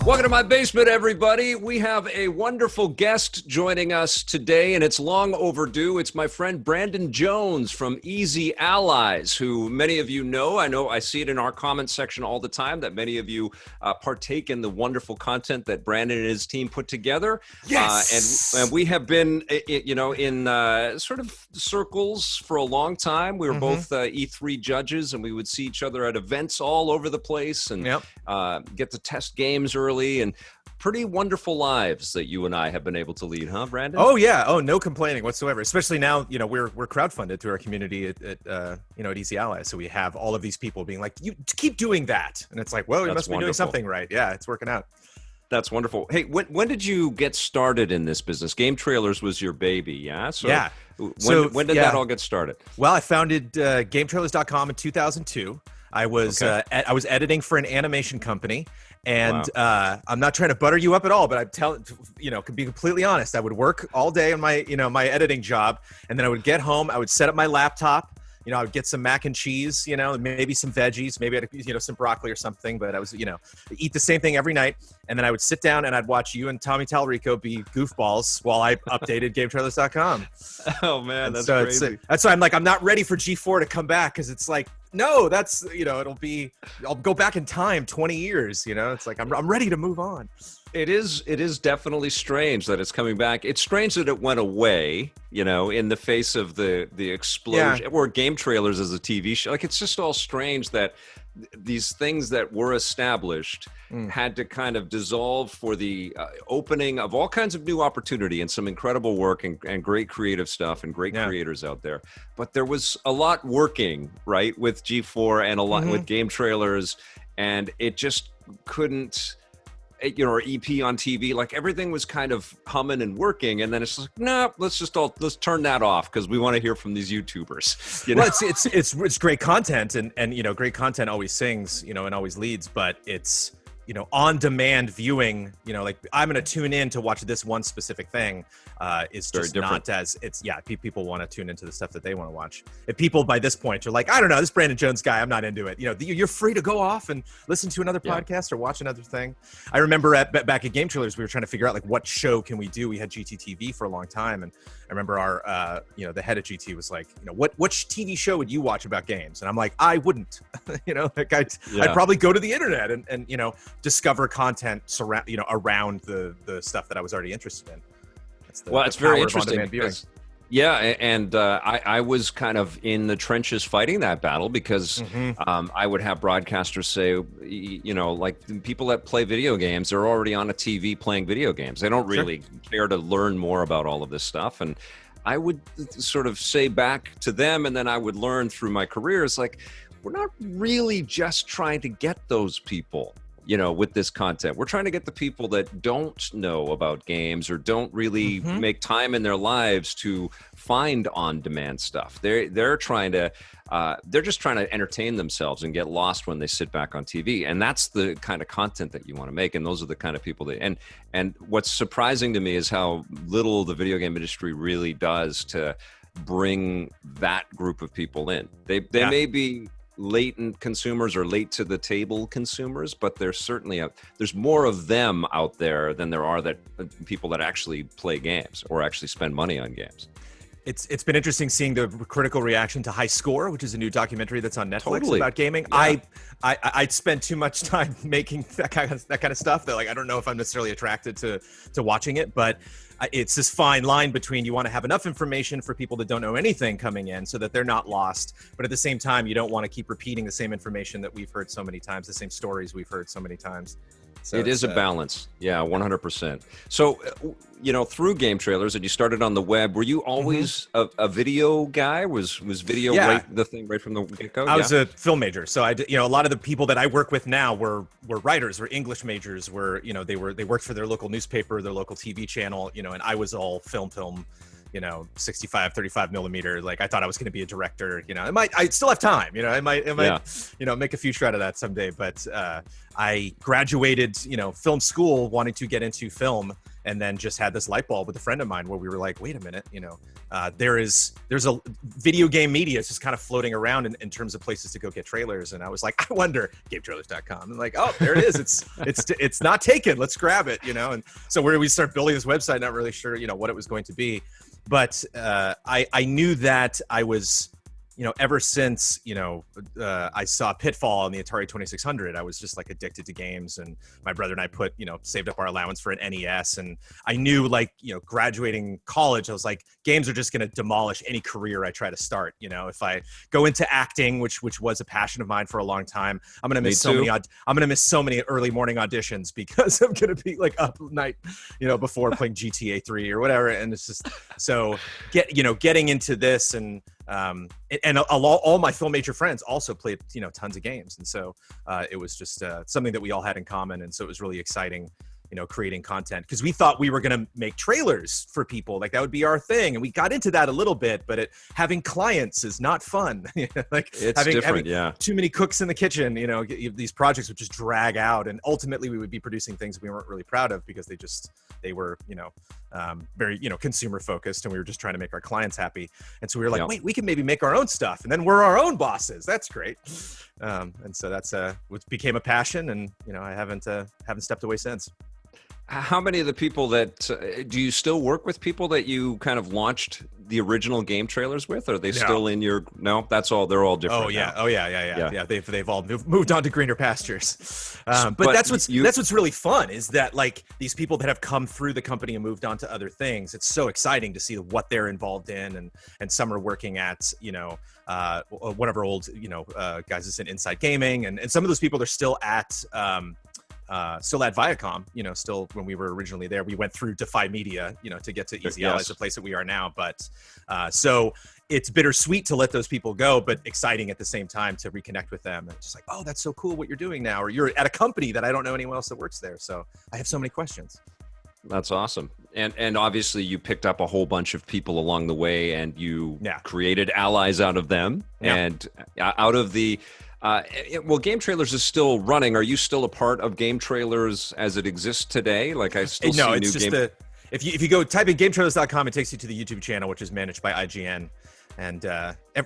Welcome to my basement, everybody. We have a wonderful guest joining us today, and it's long overdue. It's my friend Brandon Jones from Easy Allies, who many of you know. I see it in our comment section all the time that many of you partake in the wonderful content that Brandon and his team put together. Yes. And we have been, in sort of circles for a long time. We were both E3 judges, and we would see each other at events all over the place and get to test games early. And pretty wonderful lives that you and I have been able to lead, huh, Brandon? Oh yeah. Oh, no complaining whatsoever. Especially now, we're crowdfunded through our community at Easy Allies. So we have all of these people being like, "You keep doing that," and it's like, well, we must be doing something right. Yeah, it's working out. That's wonderful. Hey, when did you get started in this business? GameTrailers was your baby, yeah? So yeah. When did that all get started? Well, I founded GameTrailers.com in 2002. I was editing for an animation company. And I'm not trying to butter you up at all, but I to be completely honest, I would work all day on my, my editing job, and then I would get home, I would set up my laptop, I would get some mac and cheese, maybe some veggies, maybe I'd, some broccoli or something, but I was, eat the same thing every night. And then I would sit down and I'd watch you and Tommy Tallarico be goofballs while I updated GameTrailers.com. Oh man, that's crazy. That's why I'm like, I'm not ready for G4 to come back, because it's like, no, that's, I'll go back in time 20 years, it's like, I'm ready to move on. It is definitely strange that it's coming back. It's strange that it went away, in the face of the explosion, or GameTrailers as a TV show. Like, it's just all strange that these things that were established had to kind of dissolve for the opening of all kinds of new opportunity and some incredible work and great creative stuff and great creators out there. But there was a lot working, right, with G4 and a lot with GameTrailers, and it just couldn't, or EP on TV, like everything was kind of humming and working, and then it's like, no, let's turn that off because we want to hear from these YouTubers. Well, it's great content, and great content always sings, and always leads, but it's on demand viewing, like I'm going to tune in to watch this one specific thing, is just not as people want to tune into the stuff that they want to watch. If people by this point are like, I don't know, this Brandon Jones guy, I'm not into it. You're free to go off and listen to another podcast or watch another thing. I remember back at GameTrailers, we were trying to figure out like what show can we do. We had GTTV for a long time, and I remember our the head of GT was like, what TV show would you watch about games? And I'm like, I wouldn't. Like I'd probably go to the internet and discover content around the stuff that I was already interested in. It's very interesting because, and I was kind of in the trenches fighting that battle because I would have broadcasters say, like people that play video games, they're already on a TV playing video games. They don't really care to learn more about all of this stuff. And I would sort of say back to them, and then I would learn through my career, it's like, we're not really just trying to get those people, with this content. We're trying to get the people that don't know about games or don't really make time in their lives to find on-demand stuff. They're just trying to entertain themselves and get lost when they sit back on TV. And that's the kind of content that you want to make. And those are the kind of people that, and what's surprising to me is how little the video game industry really does to bring that group of people in. They may be latent consumers or late to the table consumers, but there's certainly there's more of them out there than there are people that actually play games or actually spend money on games. It's been interesting seeing the critical reaction to High Score, which is a new documentary that's on Netflix about gaming. Yeah. I'd spent too much time making that kind of stuff that, like, I don't know if I'm necessarily attracted to watching it, but it's this fine line between, you want to have enough information for people that don't know anything coming in so that they're not lost, but at the same time, you don't want to keep repeating the same information that we've heard so many times, the same stories we've heard so many times. So it is a balance. Yeah, 100%. So, through GameTrailers, and you started on the web, were you always a video guy? Was video the thing right from the get-go? I was a film major. So I did, a lot of the people that I work with now were writers, were English majors, they worked for their local newspaper, their local TV channel, and I was all film, 65, 35 millimeter. Like, I thought I was going to be a director, I still have time, I might, make a future out of that someday. But I graduated, film school wanting to get into film. and then just had this light bulb with a friend of mine where we were like, wait a minute, there's a video game media is just kind of floating around in terms of places to go get trailers. And I was like, I wonder, GameTrailers.com. And like, oh, there it is. It's not taken. Let's grab it, And so where we start building this website, not really sure, what it was going to be. But I knew that I was, ever since, I saw Pitfall on the Atari 2600, I was just like addicted to games. And my brother and I saved up our allowance for an NES. And I knew graduating college, I was like, games are just going to demolish any career I try to start. If I go into acting, which was a passion of mine for a long time, I'm going to miss so many early morning auditions because I'm going to be like up all night, before playing GTA 3 or whatever. And it's just, so getting into this and all my film major friends also played tons of games, and so it was just something that we all had in common, and so it was really exciting creating content, because we thought we were going to make trailers for people, like that would be our thing, and we got into that a little bit, but having clients is not fun. It's having different. too many cooks in the kitchen, these projects would just drag out, and ultimately we would be producing things we weren't really proud of because they were very consumer focused, and we were just trying to make our clients happy. And so we were like, wait, we can maybe make our own stuff, and then we're our own bosses. That's great. And so that's what became a passion, and I haven't stepped away since. How many of the people that do you still work with, people that you kind of launched the original game trailers with? Are they still in your? No, that's all. They're all different. Oh yeah. Now. Oh yeah. They've all moved on to greener pastures. But that's what's really fun, is that like these people that have come through the company and moved on to other things. It's so exciting to see what they're involved in, and some are working at one of our old guys is in Inside Gaming, and some of those people are still at Viacom, still when we were originally there. We went through Defy Media, to get to Easy Allies, the place that we are now. But so it's bittersweet to let those people go, but exciting at the same time to reconnect with them. And just like, oh, that's so cool what you're doing now. Or you're at a company that I don't know anyone else that works there. So I have so many questions. That's awesome. And obviously you picked up a whole bunch of people along the way, and you created allies out of them. And out of the Game Trailers is still running. Are you still a part of Game Trailers as it exists today? Like I still see it's just if you go type in GameTrailers.com, it takes you to the YouTube channel, which is managed by IGN. And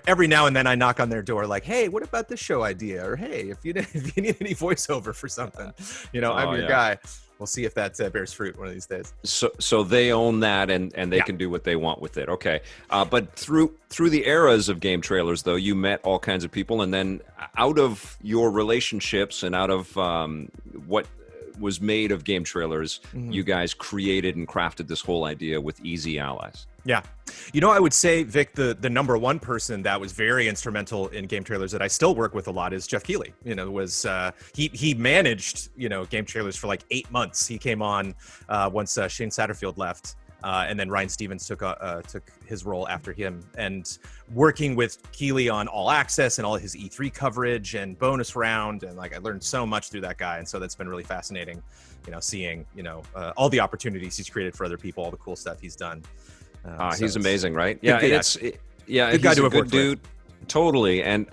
every now and then I knock on their door like, hey, what about this show idea? Or hey, if you need any voiceover for something, I'm your guy. We'll see if that bears fruit one of these days. So they own that, and they can do what they want with it. Okay. But through the eras of Game Trailers, though, you met all kinds of people, and then out of your relationships and out of what was made of Game Trailers, you guys created and crafted this whole idea with Easy Allies. Yeah. I would say, Vic, the number one person that was very instrumental in Game Trailers that I still work with a lot is Geoff Keighley. He managed, Game Trailers for like 8 months. He came on once Shane Satterfield left. And then Ryan Stevens took his role after him, and working with Keighley on All Access and all his E3 coverage and bonus round. And like, I learned so much through that guy. And so that's been really fascinating, seeing, all the opportunities he's created for other people, all the cool stuff he's done. He's amazing, right? Yeah. Good He's a good dude. Totally. And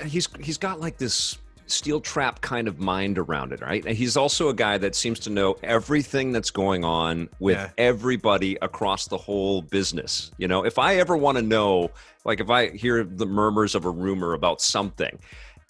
he's got like this steel trap kind of mind around it, right? And he's also a guy that seems to know everything that's going on with everybody across the whole business. If I ever want to know, like if I hear the murmurs of a rumor about something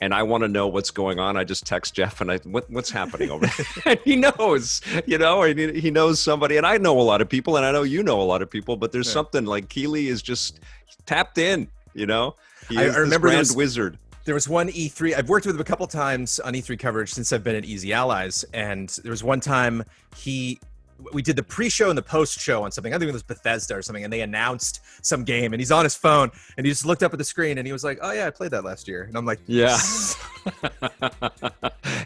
and I want to know what's going on, I just text Geoff and what's happening over there? And he knows, he knows somebody, and I know a lot of people, and I know you know a lot of people, but there's something like Keighley is just tapped in, He is I remember this grand wizard. There was one E3, I've worked with him a couple times on E3 coverage since I've been at Easy Allies, and there was one time we did the pre-show and the post-show on something. I think it was Bethesda or something, and they announced some game, and he's on his phone, and he just looked up at the screen, and he was like, oh yeah, I played that last year. And I'm like, yeah.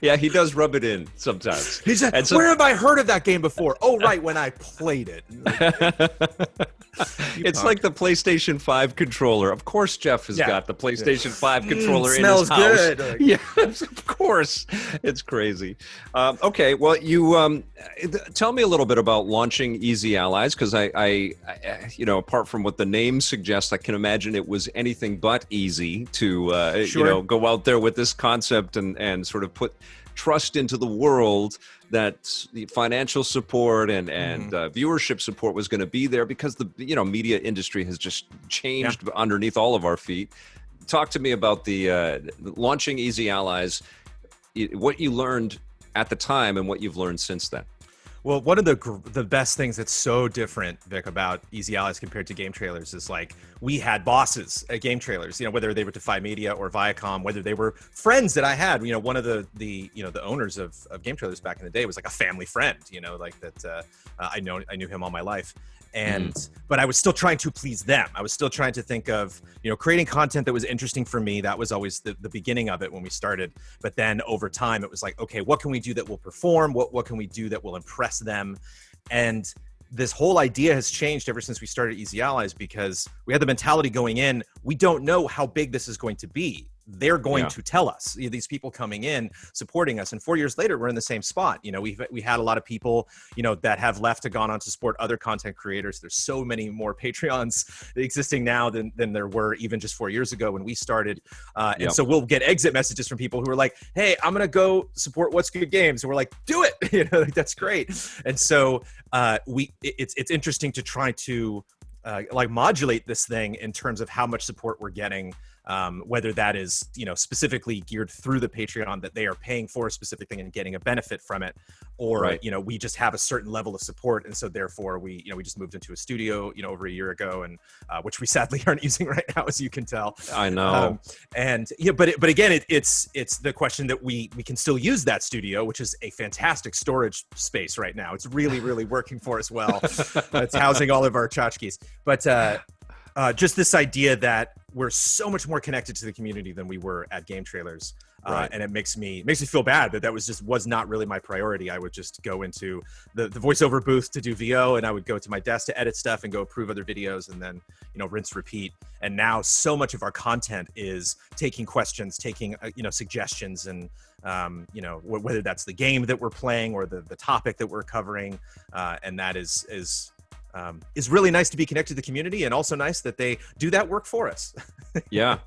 Yeah, he does rub it in sometimes. He's like, where have I heard of that game before? Oh, right, when I played it. It's like the PlayStation 5 controller. Of course, Geoff has got the PlayStation 5 controller in his house. Smells good. Yeah, of course. It's crazy. Okay, well, you tell me a little bit about launching Easy Allies, because I apart from what the name suggests, I can imagine it was anything but easy to go out there with this concept and sort of trust into the world that the financial support and viewership support was going to be there, because the media industry has just changed underneath all of our feet. Talk to me about the launching Easy Allies, what you learned at the time and what you've learned since then. Well, one of the best things that's so different, Vic, about Easy Allies compared to GameTrailers is, like, we had bosses at GameTrailers, whether they were Defy Media or Viacom, whether they were friends that I had. One of the owners of GameTrailers back in the day was like a family friend, like that. I knew him all my life. But I was still trying to please them. I was still trying to think of, creating content that was interesting for me. That was always the beginning of it when we started. But then over time, it was like, okay, what can we do that will perform? What can we do that will impress them? And this whole idea has changed ever since we started Easy Allies, because we had the mentality going in, we don't know how big this is going to be. They're going to tell us, these people coming in, supporting us. And 4 years later, we're in the same spot. We had a lot of people, that have left and gone on to support other content creators. There's so many more Patreons existing now than there were even just 4 years ago when we started. And so we'll get exit messages from people who are like, hey, I'm going to go support What's Good Games. And we're like, do it. That's great. And so it's interesting to try to modulate this thing in terms of how much support we're getting. Whether that is, specifically geared through the Patreon that they are paying for a specific thing and getting a benefit from it, or, we just have a certain level of support. And so therefore we just moved into a studio, over a year ago, and which we sadly aren't using right now, as you can tell. I know. But again, it's the question that we can still use that studio, which is a fantastic storage space right now. It's really, really working for us well. It's housing all of our tchotchkes. But just this idea that we're so much more connected to the community than we were at GameTrailers. And it makes me feel bad that was not really my priority. I would just go into the voiceover booth to do VO, and I would go to my desk to edit stuff and go approve other videos, and then, rinse, repeat. And now so much of our content is taking questions, taking, suggestions, and, whether that's the game that we're playing or the topic that we're covering. And that is really nice to be connected to the community, and also nice that they do that work for us. No,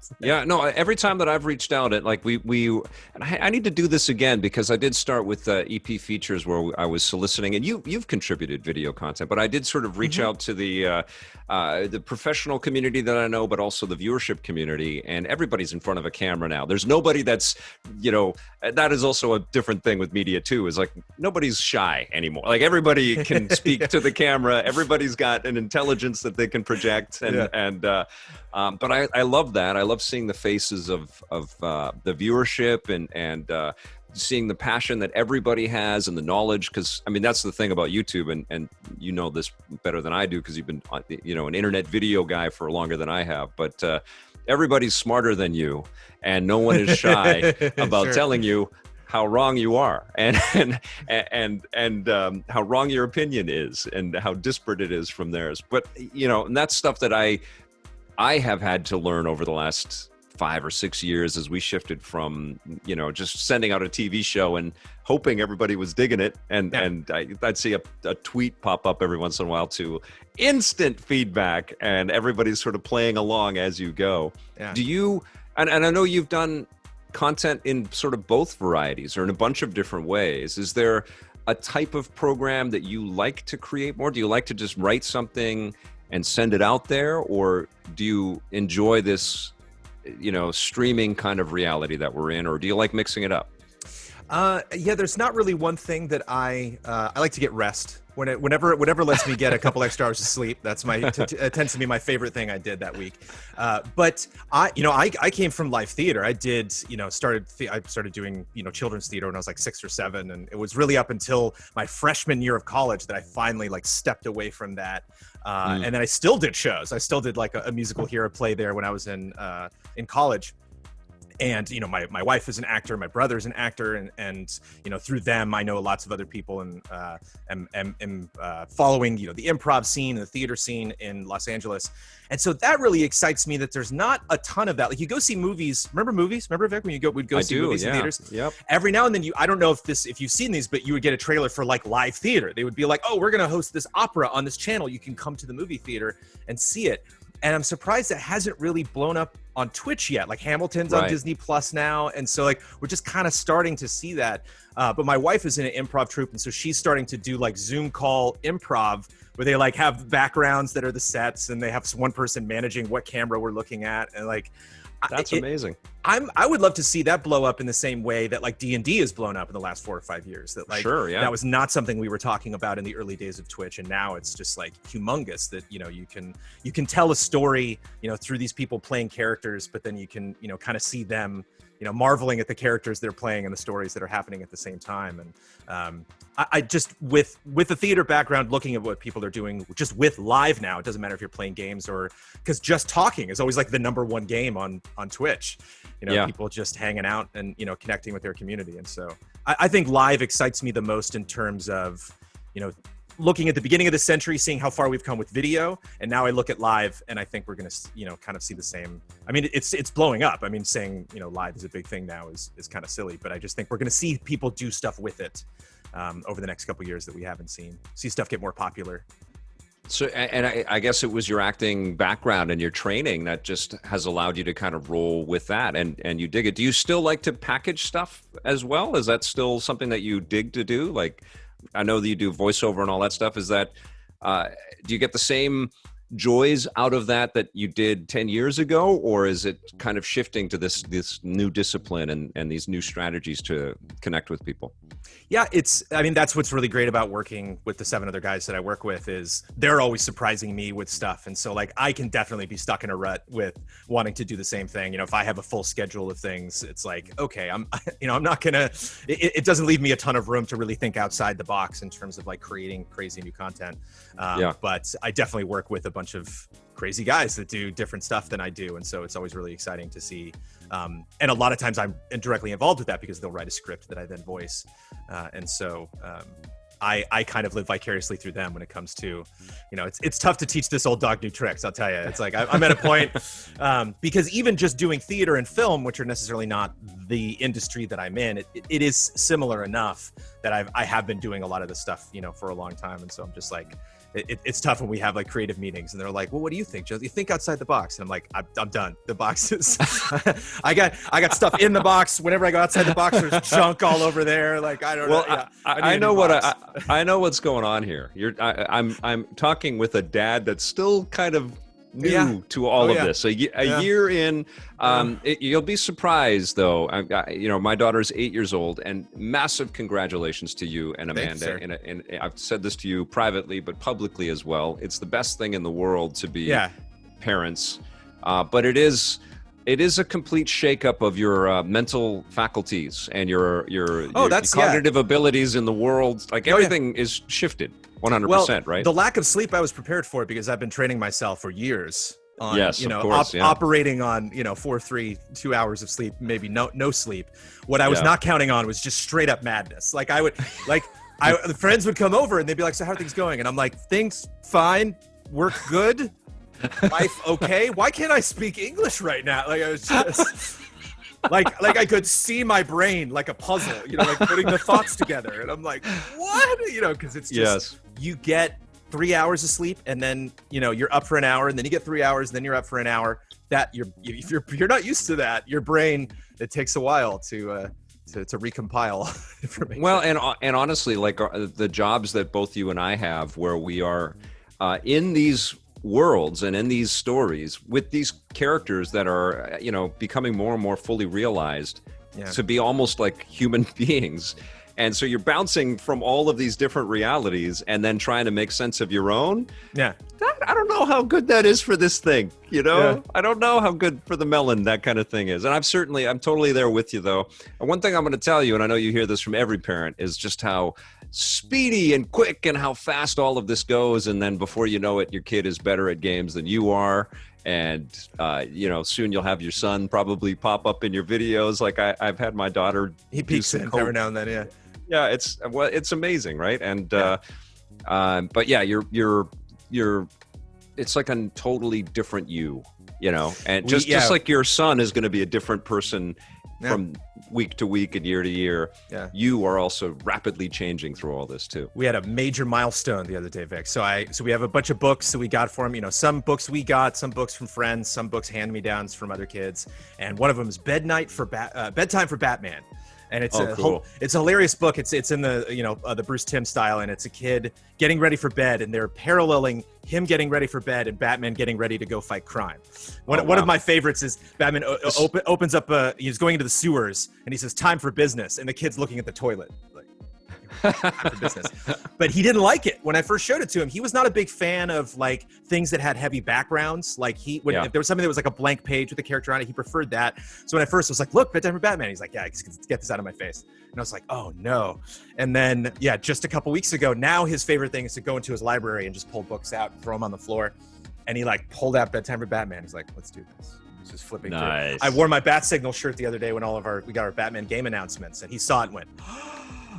every time that I've reached out, and I need to do this again, because I did start with EP features where I was soliciting, and you've contributed video content, but I did sort of reach out to the professional community that I know, but also the viewership community, and everybody's in front of a camera now. There's nobody that's, that is also a different thing with media too, is like nobody's shy anymore. Like everybody can speak to the camera. Everybody's got an intelligence that they can project, but I love that. I love seeing the faces of the viewership and seeing the passion that everybody has and the knowledge. Because I mean, that's the thing about YouTube, and you know this better than I do, because you've been an internet video guy for longer than I have. But everybody's smarter than you, and no one is shy about telling you how wrong you are, and how wrong your opinion is, and how disparate it is from theirs. But and that's stuff that I have had to learn over the last 5 or 6 years, as we shifted from just sending out a TV show and hoping everybody was digging it, and I'd see a tweet pop up every once in a while, to instant feedback, and everybody's sort of playing along as you go. Do you? And I know you've done content in sort of both varieties, or in a bunch of different ways. Is there a type of program that you like to create more? Do you like to just write something and send it out there, or do you enjoy this, streaming kind of reality that we're in, or do you like mixing it up? There's not really one thing that I like to get rest. Whenever whatever lets me get a couple extra hours of sleep, that's it tends to be my favorite thing I did that week. But I came from live theater. I did, started doing, children's theater when I was like 6 or 7. And it was really up until my freshman year of college that I finally stepped away from that. And then I still did shows. I still did like a musical hero play there when I was in college. And, my wife is an actor, my brother's an actor, and through them, I know lots of other people, and am following, the improv scene and the theater scene in Los Angeles. And so that really excites me, that there's not a ton of that. Like, you go see movies. Remember movies? Remember, Vic, when we'd go see movies in theaters? Yep. Every now and then, I don't know if you've seen these, but you would get a trailer for like live theater. They would be like, oh, we're going to host this opera on this channel. You can come to the movie theater and see it. And I'm surprised that hasn't really blown up on Twitch yet. Like Hamilton's on Disney Plus now, and so like we're just kind of starting to see that. But my wife is in an improv troupe, and so she's starting to do like Zoom call improv, where they like have backgrounds that are the sets, and they have one person managing what camera we're looking at, and like that's amazing. I would love to see that blow up in the same way that like D&D has blown up in the last 4 or 5 years. That like that was not something we were talking about in the early days of Twitch, and now it's just like humongous that you can tell a story through these people playing characters, but then you can kind of see them marveling at the characters they're playing and the stories that are happening at the same time. And I just with the theater background, looking at what people are doing just with live now, it doesn't matter if you're playing games or because just talking is always like the #1 game on Twitch. People just hanging out and connecting with their community. And so I think live excites me the most in terms of looking at the beginning of the century, seeing how far we've come with video, and now I look at live and I think we're going to kind of see the same. I mean, it's blowing up. I mean, saying live is a big thing now is kind of silly, but I just think we're going to see people do stuff with it over the next couple of years that we haven't seen. See stuff get more popular. So, and I guess it was your acting background and your training that just has allowed you to kind of roll with that, and you dig it. Do you still like to package stuff as well? Is that still something that you dig to do? Like, I know that you do voiceover and all that stuff. Is that, do you get the same joys out of that you did 10 years ago, or is it kind of shifting to this new discipline and these new strategies to connect with people? Yeah, that's what's really great about working with the 7 other guys that I work with is they're always surprising me with stuff. And so like, I can definitely be stuck in a rut with wanting to do the same thing. If I have a full schedule of things, it's like, okay, I'm not gonna, it doesn't leave me a ton of room to really think outside the box in terms of like creating crazy new content. But I definitely work with a bunch of crazy guys that do different stuff than I do. And so it's always really exciting to see. And a lot of times I'm directly involved with that because they'll write a script that I then voice. And so I kind of live vicariously through them when it comes to, it's tough to teach this old dog new tricks. I'll tell you, it's like, I'm at a point because even just doing theater and film, which are necessarily not the industry that I'm in, it is similar enough that I have been doing a lot of this stuff, for a long time. And so I'm just like, it's tough when we have like creative meetings and they're like, well, what do you think, Joe? You think outside the box? And I'm like, I'm done. The box is, I got stuff in the box. Whenever I go outside the box, there's junk all over there. Like, I don't know. Yeah, I know I know what's going on here. I'm talking with a dad that's still kind of new to all of this. A year in, you'll be surprised though. My daughter's 8 years old, and massive congratulations to you and Amanda. And I've said this to you privately, but publicly as well. It's the best thing in the world to be parents, but it is a complete shakeup of your mental faculties and your cognitive abilities in the world. Like everything is shifted 100%, right? The lack of sleep I was prepared for because I've been training myself for years on, course, operating on, 4-3, 2 hours of sleep, maybe no sleep. What I was not counting on was just straight up madness. Like the friends would come over and they'd be like, so how are things going? And I'm like, things fine, work good. Life okay? Why can't I speak English right now? Like I was just like I could see my brain like a puzzle, like putting the thoughts together. And I'm like, what? Because it's just you get 3 hours of sleep and then you're up for an hour and then you get 3 hours and then you're up for an hour. That if you're not used to that, your brain, it takes a while to recompile information. Well, and honestly, like the jobs that both you and I have, where we are in these worlds and in these stories with these characters that are becoming more and more fully realized to be almost like human beings, and so you're bouncing from all of these different realities and then trying to make sense of your own. I don't know how good that is for this thing, I don't know how good for the melon that kind of thing is. And I'm totally there with you though. And one thing I'm going to tell you, and I know you hear this from every parent, is just how speedy and quick and how fast all of this goes. And then before you know it, your kid is better at games than you are. And, soon you'll have your son probably pop up in your videos. Like I've had my daughter. He peeks in every now and then. Yeah. Yeah. It's amazing. Right. And, but yeah, you're it's like a totally different you, and just like your son is going to be a different person from week to week and year to year. Yeah. You are also rapidly changing through all this too. We had a major milestone the other day, Vic. So we have a bunch of books that we got for him. Some books we got, some books from friends, some books hand-me-downs from other kids. And one of them is Bedtime for Batman. And it's it's a hilarious book. It's in the the Bruce Timm style, and it's a kid getting ready for bed, and they're paralleling him getting ready for bed and Batman getting ready to go fight crime. One of my favorites is Batman opens up. He's going into the sewers, and he says, "Time for business," and the kid's looking at the toilet. Time for business. But he didn't like it when I first showed it to him. He was not a big fan of like things that had heavy backgrounds. Like if there was something that was like a blank page with a character on it, he preferred that. So when I first was like, "Look, Bedtime for Batman," he's like, "Yeah, get this out of my face." And I was like, "Oh no!" And then just a couple weeks ago, now his favorite thing is to go into his library and just pull books out and throw them on the floor. And he like pulled out Bedtime for Batman. He's like, "Let's do this." He's just flipping through. I wore my Bat Signal shirt the other day when we got our Batman game announcements, and he saw it and went.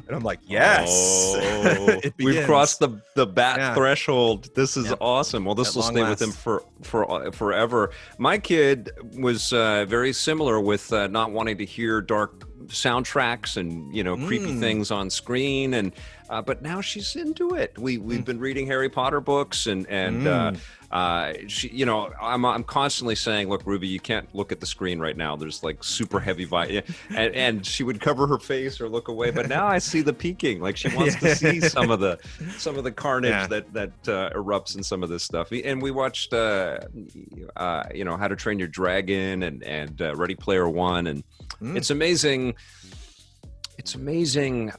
And I'm like, yes. Oh, we've crossed the bat threshold. This is awesome. Well, this will stay with him for forever. My kid was very similar with not wanting to hear dark soundtracks and creepy things on screen, and but now she's into it. We've been reading Harry Potter books, and she, I'm constantly saying, "Look, Ruby, you can't look at the screen right now. There's like super heavy and she would cover her face or look away. But now I see the peeking. Like she wants to see some of the carnage that erupts in some of this stuff. And we watched, How to Train Your Dragon and Ready Player One, and it's amazing. It's amazing.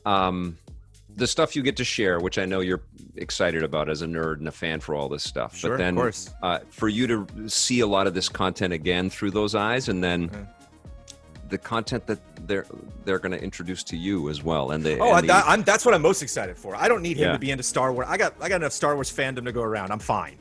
The stuff you get to share, which I know you're excited about as a nerd and a fan for all this stuff. Sure, but then of course. For you to see a lot of this content again through those eyes, and then the content that they're going to introduce to you as well. And that's what I'm most excited for. I don't need him to be into Star Wars. I got enough Star Wars fandom to go around. I'm fine,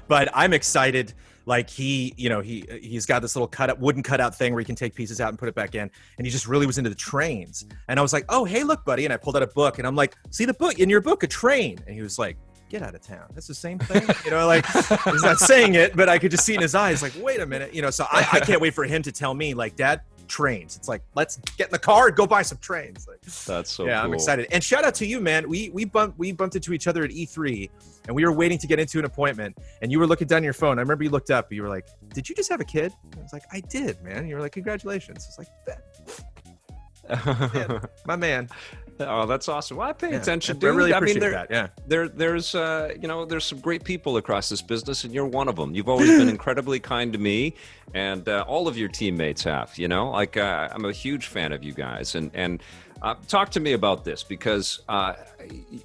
But I'm excited. Like he's got this little wooden cutout thing where he can take pieces out and put it back in, and he just really was into the trains. And I was like, "Oh, hey, look, buddy!" And I pulled out a book, and I'm like, "See the book in your book, a train?" And he was like, "Get out of town. That's the same thing." He's not saying it, but I could just see in his eyes, like, "Wait a minute," So I can't wait for him to tell me, like, "Dad, trains." It's like, let's get in the car and go buy some trains. That's so cool. I'm excited. And shout out to you, man. We bumped into each other at E3, and we were waiting to get into an appointment, and you were looking down your phone. I remember you looked up, and you were like, "Did you just have a kid?" And I was like, "I did, man." And you were like, "Congratulations." I was like, "Man, my man." Oh, that's awesome. Well, I pay attention, dude. I really appreciate that. Yeah. There's some great people across this business, and you're one of them. You've always been incredibly kind to me, and all of your teammates have. I'm a huge fan of you guys, and talk to me about this, because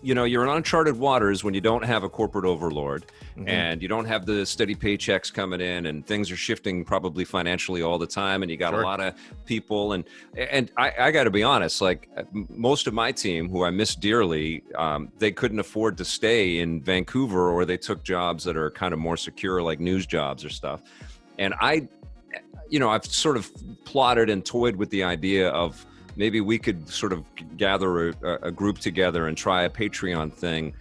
you're in uncharted waters when you don't have a corporate overlord, and you don't have the steady paychecks coming in, and things are shifting probably financially all the time, and you got a lot of people, and I got to be honest, like most of my team, who I miss dearly, they couldn't afford to stay in Vancouver, or they took jobs that are kind of more secure, like news jobs or stuff. And I've sort of plotted and toyed with the idea of maybe we could sort of gather a group together and try a Patreon thing.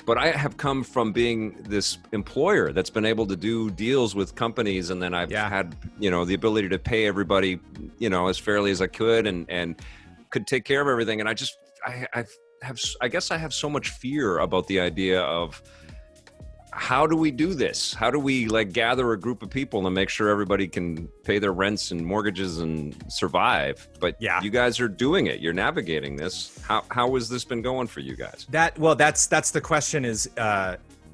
But I have come from being this employer that's been able to do deals with companies, and then I've had, the ability to pay everybody, as fairly as I could, and could take care of everything. And I guess I have so much fear about the idea of, how do we do this? How do we gather a group of people and make sure everybody can pay their rents and mortgages and survive? But you guys are doing it. You're navigating this. How has this been going for you guys? That's the question. Is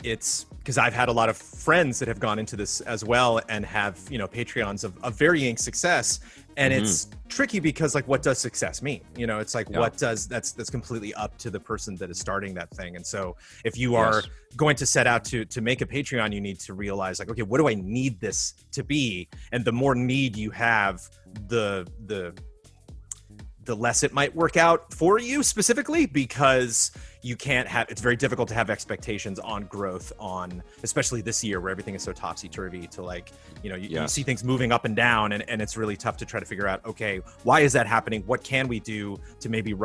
it's because I've had a lot of friends that have gone into this as well and have Patreons of varying success, and it's tricky because what does success mean? It's what does that's completely up to the person that is starting that thing. And so if you are going to set out to make a Patreon, you need to realize okay, what do I need this to be? And the more need you have, the less it might work out for you specifically, because you can't have, it's very difficult to have expectations on growth especially this year where everything is so topsy-turvy to you see things moving up and down, and it's really tough to try to figure out, okay, why is that happening? What can we do to maybe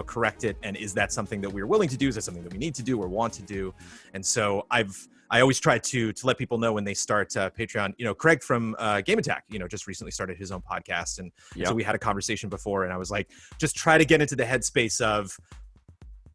correct it? And is that something that we're willing to do? Is that something that we need to do or want to do? And so I've I always try to let people know when they start Patreon. Craig from Game Attack, just recently started his own podcast, and so we had a conversation before, and I was like, just try to get into the headspace of,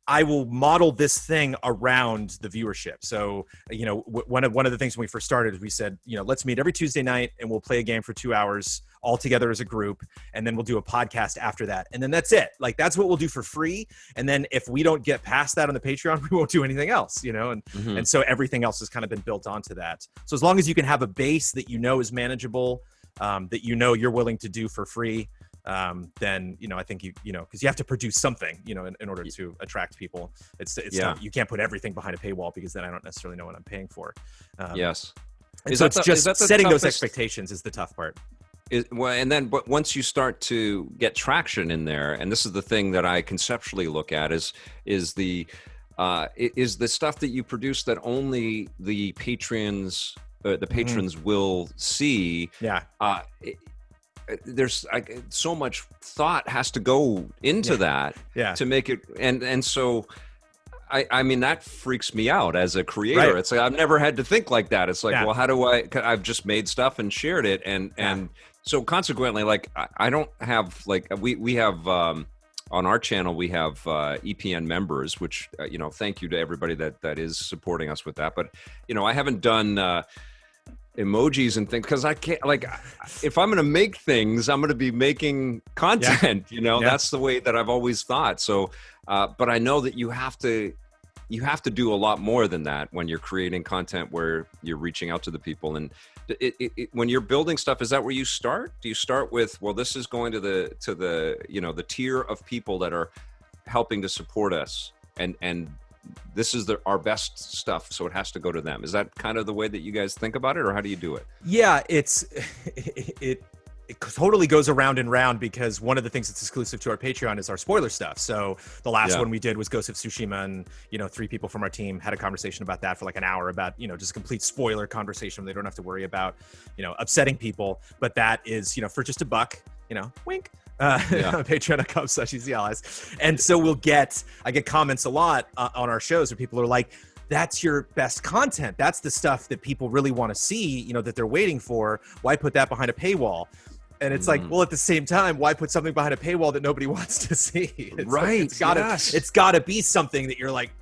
I will model this thing around the viewership. So, one of the things when we first started, we said, let's meet every Tuesday night and we'll play a game for 2 hours all together as a group. And then we'll do a podcast after that. And then that's it. Like, that's what we'll do for free. And then if we don't get past that on the Patreon, we won't do anything else, and so everything else has kind of been built onto that. So as long as you can have a base that is manageable, that you're willing to do for free, then I think because you have to produce something in order to attract people. It's not, you can't put everything behind a paywall, because then I don't necessarily know what I'm paying for. Yes, and so it's just setting those expectations is the tough part. But once you start to get traction in there, and this is the thing that I conceptually look at is the stuff that you produce that only the patrons will see. There's so much thought has to go into that to make it, and so I mean, that freaks me out as a creator. Right. It's like I've never had to think like that. It's like, well, how do I've just made stuff and shared it, and so consequently, like I don't have, like, we have on our channel we have EPN members, which thank you to everybody that is supporting us with that. But I haven't done emojis and things, because I can't, like, if I'm going to make things, I'm going to be making content. That's the way that I've always thought. So but I know that you have to do a lot more than that when you're creating content where you're reaching out to the people. And when you're building stuff, is that where you start? Do you start with, well, this is going to the the tier of people that are helping to support us, and this is our best stuff, so it has to go to them? Is that kind of the way that you guys think about it, or how do you do it? Yeah, it totally goes around and round, because one of the things that's exclusive to our Patreon is our spoiler stuff. So the last one we did was Ghost of Tsushima, and 3 people from our team had a conversation about that for like an hour, about just a complete spoiler conversation. They don't have to worry about upsetting people, but that is for just $1, wink. Patreon.com/EasyAllies. And so I get comments a lot on our shows where people are like, that's your best content. That's the stuff that people really want to see, that they're waiting for. Why put that behind a paywall? And it's like, well, at the same time, why put something behind a paywall that nobody wants to see? It's gotta be something that you're like,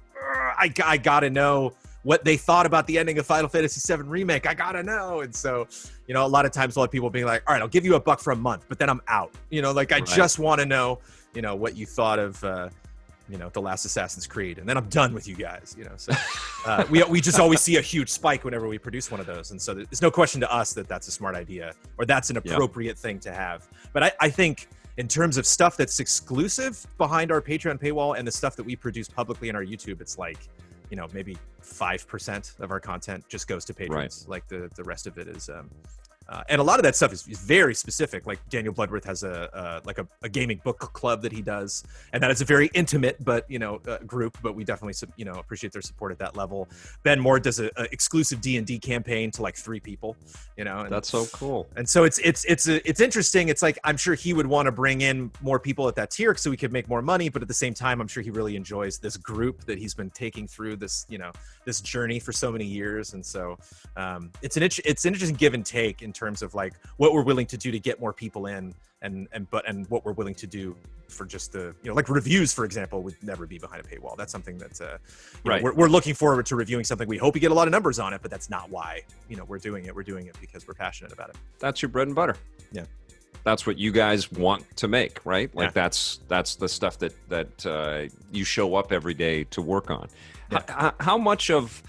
I gotta know what they thought about the ending of Final Fantasy VII Remake. I gotta know. And so, a lot of times we'll have people being like, all right, I'll give you $1 for a month, but then I'm out. I just want to know, what you thought of, the last Assassin's Creed, and then I'm done with you guys. So we just always see a huge spike whenever we produce one of those. And so there's no question to us that that's a smart idea, or that's an appropriate thing to have. But I think in terms of stuff that's exclusive behind our Patreon paywall and the stuff that we produce publicly in our YouTube, it's like, maybe 5% of our content just goes to patrons. Like the rest of it is, and a lot of that stuff is very specific. Like Daniel Bloodworth has a gaming book club that he does, and that is a very intimate group. But we definitely appreciate their support at that level. Ben Moore does a exclusive D&D campaign to like 3 people. And that's so cool. And so it's interesting. It's like, I'm sure he would want to bring in more people at that tier so we could make more money. But at the same time, I'm sure he really enjoys this group that he's been taking through this this journey for so many years. And so it's an interesting give and take in terms of like what we're willing to do to get more people in, and what we're willing to do for just the like reviews, for example, would never be behind a paywall. That's something that's we're looking forward to reviewing something. We hope we get a lot of numbers on it, but that's not why we're doing it. We're doing it because we're passionate about it. That's your bread and butter. Yeah, that's what you guys want to make, right? Like that's the stuff that you show up every day to work on. How much of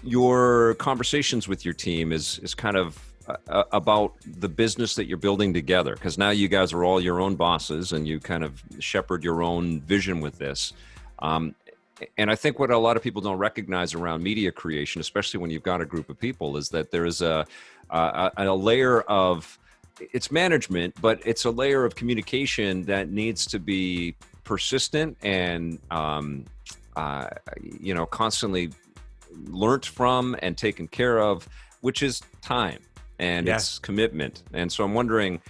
your conversations with your team is kind of about the business that you're building together? Because now you guys are all your own bosses, and you kind of shepherd your own vision with this. And I think what a lot of people don't recognize around media creation, especially when you've got a group of people, is that there is a layer of, it's management, but it's a layer of communication that needs to be persistent and constantly learnt from and taken care of, which is time and it's commitment. And so I'm wondering,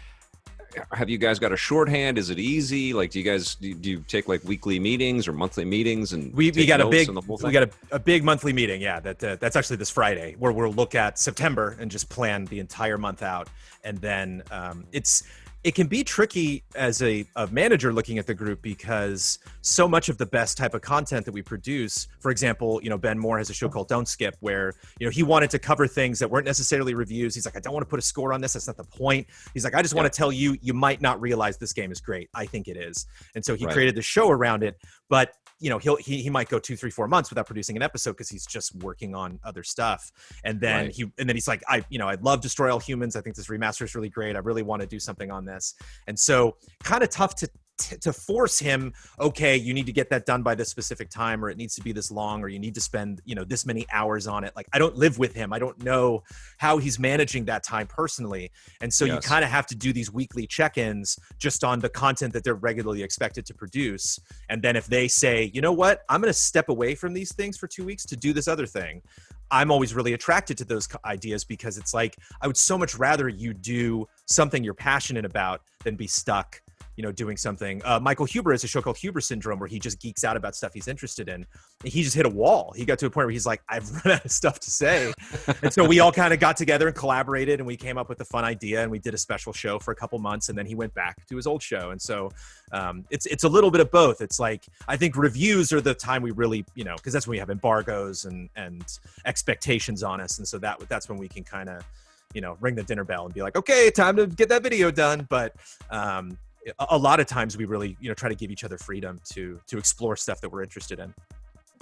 have you guys got a shorthand? Is it easy? Like, do you take like weekly meetings or monthly meetings? And we got a big monthly meeting. Yeah, that's actually this Friday, where we'll look at September and just plan the entire month out. And then it can be tricky as a manager looking at the group, because so much of the best type of content that we produce, for example, Ben Moore has a show called Don't Skip, where, he wanted to cover things that weren't necessarily reviews. He's like, I don't want to put a score on this. That's not the point. He's like, I just want to tell you, you might not realize this game is great. I think it is. And so he created the show around it. But he might go 2, 3, 4 months without producing an episode because he's just working on other stuff. And then he's like, I love Destroy All Humans. I think this remaster is really great. I really want to do something on this. And so kind of tough to force him, okay, you need to get that done by this specific time, or it needs to be this long, or you need to spend, this many hours on it. Like, I don't live with him. I don't know how he's managing that time personally. And so you kind of have to do these weekly check-ins just on the content that they're regularly expected to produce. And then if they say, you know what, I'm going to step away from these things for 2 weeks to do this other thing, I'm always really attracted to those ideas, because it's like, I would so much rather you do something you're passionate about than be stuck doing something. Michael Huber has a show called Huber Syndrome, where he just geeks out about stuff he's interested in. And he just hit a wall. He got to a point where he's like, I've run out of stuff to say. And so we all kind of got together and collaborated, and we came up with a fun idea, and we did a special show for a couple months, and then he went back to his old show. And so it's a little bit of both. It's like, I think reviews are the time we really, because that's when we have embargoes and expectations on us. And so that's when we can kind of, ring the dinner bell and be like, okay, time to get that video done. But a lot of times we really, try to give each other freedom to explore stuff that we're interested in.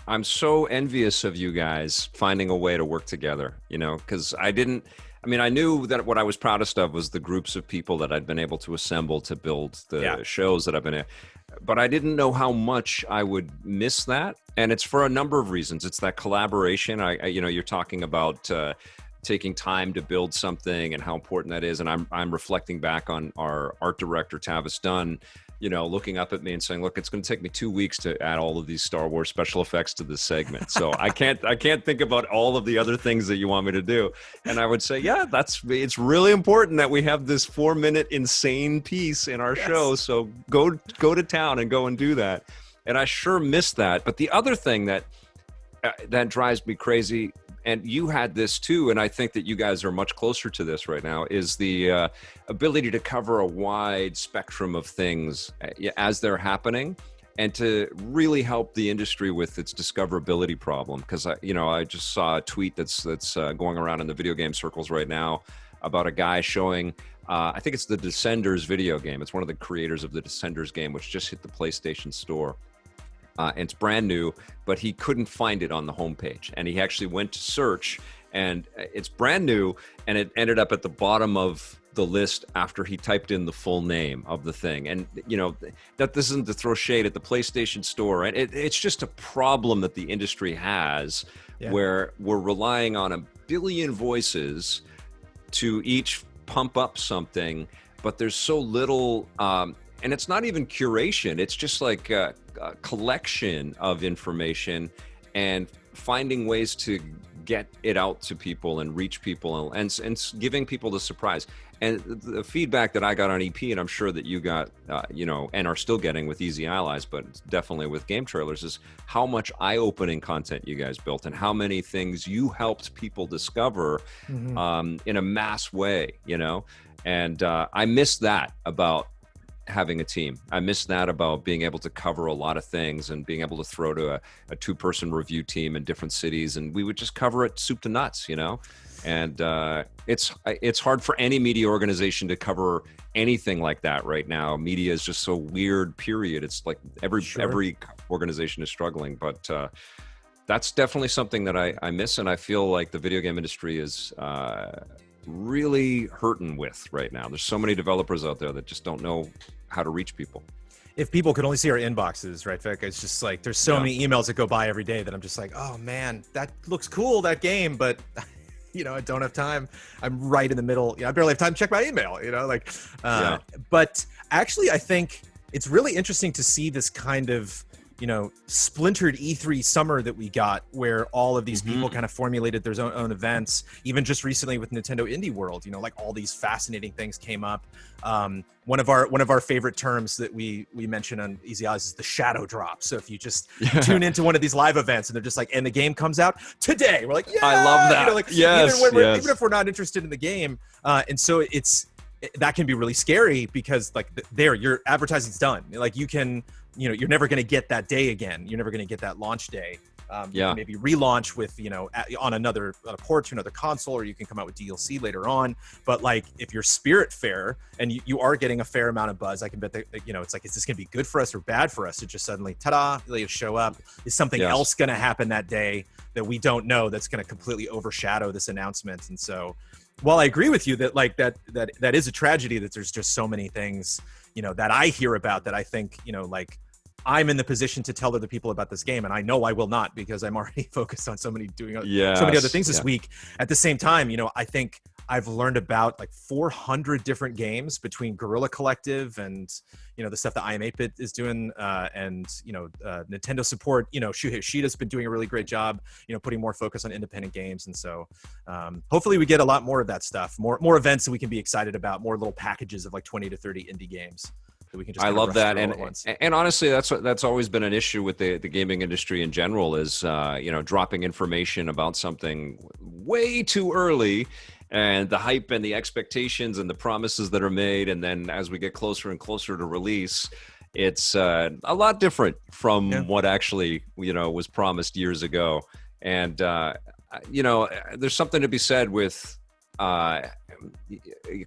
I'm so envious of you guys finding a way to work together, because I knew that what I was proudest of was the groups of people that I'd been able to assemble to build the shows that I've been in. But I didn't know how much I would miss that. And it's for a number of reasons. It's that collaboration. You're talking about taking time to build something and how important that is. And I'm reflecting back on our art director, Tavis Dunn, looking up at me and saying, look, it's going to take me 2 weeks to add all of these Star Wars special effects to this segment. So I can't think about all of the other things that you want me to do. And I would say, it's really important that we have this 4-minute insane piece in our show. So go to town and go and do that. And I sure miss that. But the other thing that drives me crazy, and you had this too, and I think that you guys are much closer to this right now, is the ability to cover a wide spectrum of things as they're happening, and to really help the industry with its discoverability problem. Because I just saw a tweet that's going around in the video game circles right now about a guy showing, I think it's the Descenders video game. It's one of the creators of the Descenders game, which just hit the PlayStation Store. And it's brand new, but he couldn't find it on the homepage. And he actually went to search, and it's brand new, and it ended up at the bottom of the list after he typed in the full name of the thing. And, that this isn't to throw shade at the PlayStation Store. And it's just a problem that the industry has, where we're relying on a billion voices to each pump up something, but there's so little, and it's not even curation. It's just like a collection of information and finding ways to get it out to people and reach people and giving people the surprise. And the feedback that I got on EP, and I'm sure that you got, and are still getting with Easy Allies, but definitely with Game Trailers, is how much eye-opening content you guys built and how many things you helped people discover in a mass way, And I miss that about having a team. I miss that about being able to cover a lot of things and being able to throw to a 2-person review team in different cities, and we would just cover it soup to nuts, And it's hard for any media organization to cover anything like that right now. Media is just so weird, period. It's like every organization is struggling, but that's definitely something that I miss, and I feel like the video game industry is really hurting with right now. There's so many developers out there that just don't know how to reach people. If people could only see our inboxes, right, Vic? It's just like, there's so many emails that go by every day that I'm just like, oh man, that looks cool, that game, but I don't have time. I'm right in the middle. I barely have time to check my email, But actually, I think it's really interesting to see this kind of splintered E3 summer that we got, where all of these people kind of formulated their own events. Even just recently with Nintendo Indie World, like all these fascinating things came up. One of our favorite terms that we mention on Easy Allies is the shadow drop. So if you just tune into one of these live events and they're just like, and the game comes out today, we're like, yeah, I love that. Even if we're not interested in the game, and so that can be really scary because like your advertising's done. Like you can, you're never going to get that day again. You're never going to get that launch day. You can maybe relaunch with, on a port to another console, or you can come out with DLC later on. But like, if you're Spiritfarer and you are getting a fair amount of buzz, I can bet that, it's like, is this going to be good for us or bad for us to just suddenly, ta-da, they show up? Is something else going to happen that day that we don't know that's going to completely overshadow this announcement? And so, while I agree with you that like that is a tragedy, that there's just so many things, that I hear about that I think, like I'm in the position to tell other people about this game, and I know I will not because I'm already focused on so many other things this week. At the same time, I think I've learned about like 400 different games between Guerrilla Collective and the stuff that I Am 8-Bit is doing, and Nintendo support. Shuhei Yoshida's been doing a really great job, putting more focus on independent games, and so hopefully we get a lot more of that stuff, more events that we can be excited about, more little packages of like 20 to 30 indie games. We can just I love that, and honestly, that's always been an issue with the gaming industry in general, is dropping information about something way too early, and the hype and the expectations and the promises that are made, and then as we get closer and closer to release, it's a lot different from what actually was promised years ago. And there's something to be said with a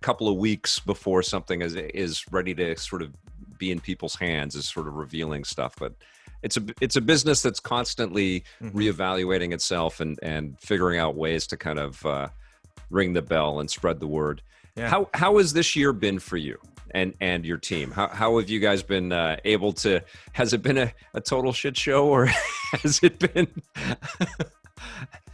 couple of weeks before something is ready to sort of be in people's hands, is sort of revealing stuff. But it's a business that's constantly reevaluating itself and figuring out ways to kind of ring the bell and spread the word. Yeah. How has this year been for you and your team? How have you guys been able to? Has it been a total shit show, or has it been?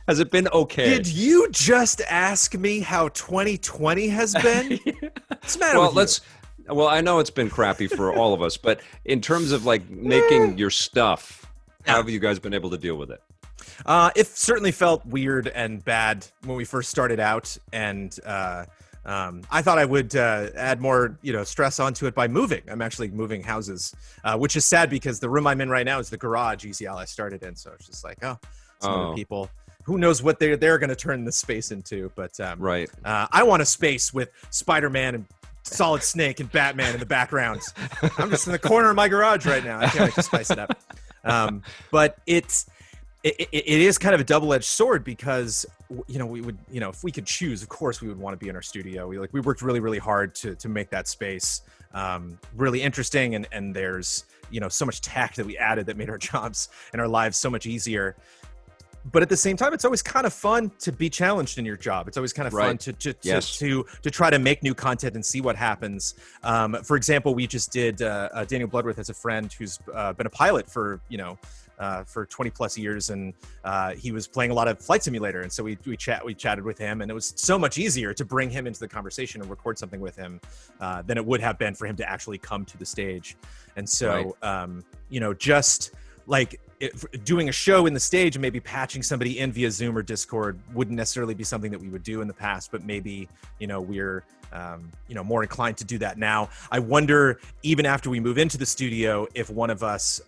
Has it been okay? Did you just ask me how 2020 has been? What's the matter with you? Well, I know it's been crappy for all of us, but in terms of like making your stuff, how have you guys been able to deal with it? It certainly felt weird and bad when we first started out, and I thought I would add more, stress onto it by moving. I'm actually moving houses, which is sad because the room I'm in right now is the garage ECL I started in. So it's just like, some other people. Who knows what they're going to turn this space into? But right, I want a space with Spider-Man and Solid Snake and Batman in the background. I'm just in the corner of my garage right now. I can't wait to spice it up. But it is kind of a double-edged sword because we would if we could choose, of course we would want to be in our studio. We worked really, really hard to make that space really interesting, and there's so much tech that we added that made our jobs and our lives so much easier. But at the same time, it's always kind of fun to be challenged in your job. It's always kind of fun to try to make new content and see what happens. For example, we just did Daniel Bloodworth has a friend who's been a pilot for 20 plus years, and he was playing a lot of Flight Simulator, and so we chatted with him, and it was so much easier to bring him into the conversation and record something with him than it would have been for him to actually come to the stage. And so just like doing a show in the stage and maybe patching somebody in via Zoom or Discord wouldn't necessarily be something that we would do in the past, but maybe we're more inclined to do that now. I wonder, even after we move into the studio, if one of us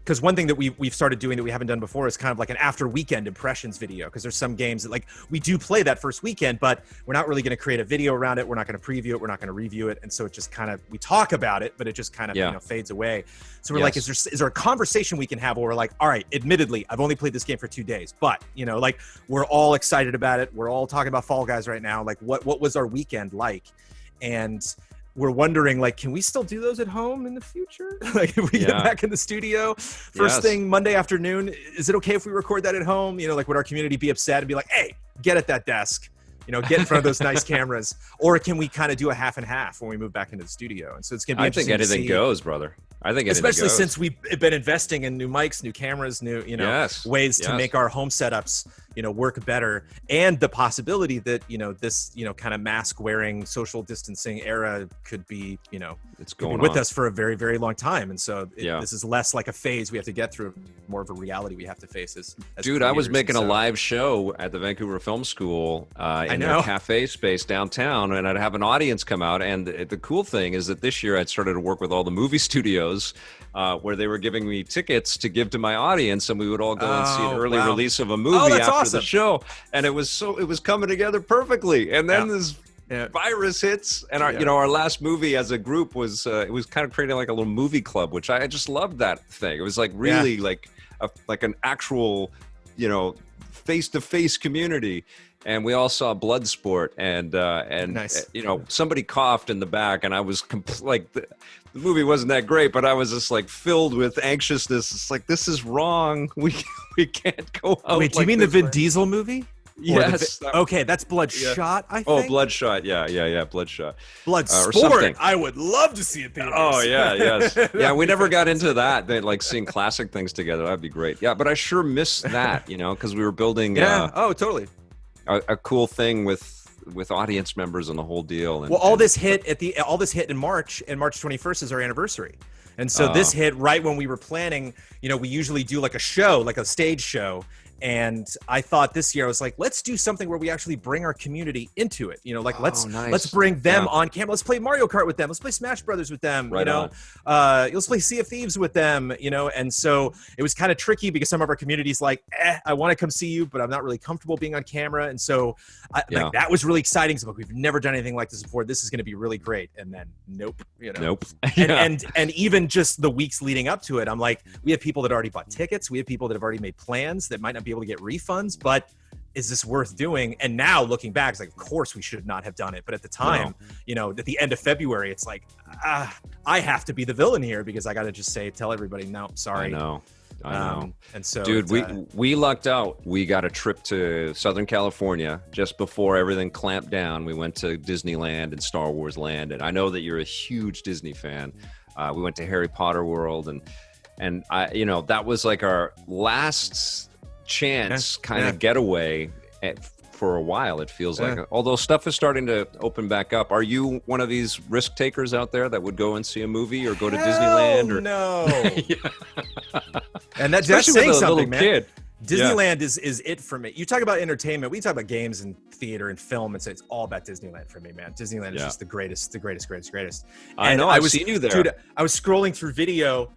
because one thing that we've started doing that we haven't done before is kind of like an after weekend impressions video, because there's some games that like we do play that first weekend, but we're not really going to create a video around it. We're not going to preview it. We're not going to review it. And so it just kind of, we talk about it, but it just kind of fades away. So we're like, is there a conversation we can have where we're like, all right, admittedly, I've only played this game for 2 days, but like we're all excited about it. We're all talking about Fall Guys right now. Like what was our weekend like? And we're wondering, like, can we still do those at home in the future? Like, if we get back in the studio first thing Monday afternoon, is it okay if we record that at home? Like, would our community be upset and be like, hey, get at that desk, get in front of those nice cameras? Or can we kind of do a half and half when we move back into the studio? And so it's going to be interesting. I think anything goes, brother. I think especially since we've been investing in new mics, new cameras, new ways to make our home setups work better, and the possibility that this kind of mask wearing, social distancing era could be it's going with on us for a very, very long time. And so this is less like a phase we have to get through, more of a reality we have to face as dude, I was making a live show at the Vancouver Film School in their cafe space downtown, and I'd have an audience come out. And the cool thing is that this year I'd started to work with all the movie studios where they were giving me tickets to give to my audience, and we would all go and see an early release of a movie after the show. And it was coming together perfectly. And then this virus hits, and our last movie as a group was it was kind of creating like a little movie club, which I just loved that thing. It was like really like an actual face-to-face community. And we all saw Bloodsport, and nice. Somebody coughed in the back, and I was the movie wasn't that great, but I was just like filled with anxiousness. It's like, this is wrong. We can't go out. Wait, do you mean the Vin Diesel movie? Yes. Okay, that's Bloodshot, I think. Oh, Bloodshot. Yeah, Bloodshot. Bloodsport. I would love to see it. Oh, yeah, yes. Yeah, we never got into that. They like seeing classic things together. That'd be great. Yeah, but I sure miss that, because we were building totally a cool thing with audience members and the whole deal. And, all this hit in March, and March 21st is our anniversary. And so this hit right when we were planning, we usually do like a show, like a stage show. And I thought this year, I was like, let's do something where we actually bring our community into it. Let's bring them on camera. Let's play Mario Kart with them. Let's play Smash Brothers with them. Let's play Sea of Thieves with them. And so it was kind of tricky because some of our community's like, I want to come see you, but I'm not really comfortable being on camera. And so that was really exciting. So we've never done anything like this before. This is going to be really great. And then nope. And even just the weeks leading up to it, I'm like, we have people that already bought tickets. We have people that have already made plans that might not be able to get refunds, but is this worth doing? And now looking back, it's like, of course we should not have done it. But at the time, at the end of February, it's like, I have to be the villain here because I got to just tell everybody, no, sorry. I know. And so, dude, we lucked out. We got a trip to Southern California just before everything clamped down. We went to Disneyland and Star Wars Land, and I know that you're a huge Disney fan. We went to Harry Potter World, and I, that was like our last chance kind of getaway for a while, it feels like. Although stuff is starting to open back up. Are you one of these risk takers out there that would go and see a movie or go to Disneyland? Or no. And that's saying something, man. Kid. Disneyland is it for me. You talk about entertainment, we talk about games and theater and film, and so it's all about Disneyland for me, man. Disneyland is just the greatest. I know. I've seen you there. Dude, I was scrolling through video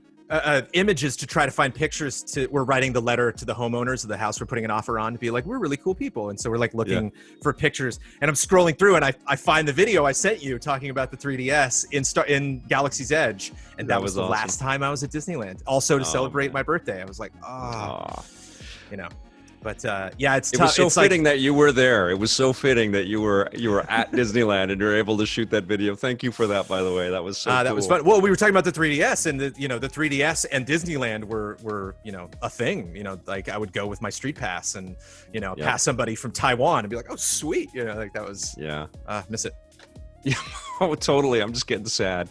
images to try to find pictures we're writing the letter to the homeowners of the house we're putting an offer on to be like, we're really cool people. And so we're like looking for pictures, and I'm scrolling through and I find the video I sent you talking about the 3DS in Galaxy's Edge. And that was the awesome. Last time I was at Disneyland, also to celebrate my birthday. I was like, But it's tough. It was so fitting that you were there. It was so fitting that you were at Disneyland and you were able to shoot that video. Thank you for that, by the way. That was so cool. That was fun. Well, we were talking about the 3DS, and the 3DS and Disneyland were a thing. Like I would go with my street pass and pass somebody from Taiwan and be like, oh sweet, like that was miss it. Yeah, oh, totally. I'm just getting sad.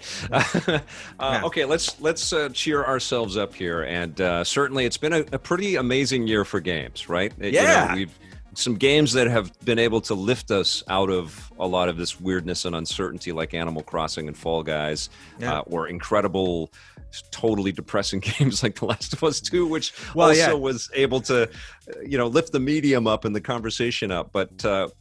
Okay, let's cheer ourselves up here. And certainly, it's been a pretty amazing year for games, right? We've some games that have been able to lift us out of a lot of this weirdness and uncertainty, like Animal Crossing and Fall Guys, or incredible, totally depressing games like The Last of Us 2, which was able to, lift the medium up and the conversation up. But let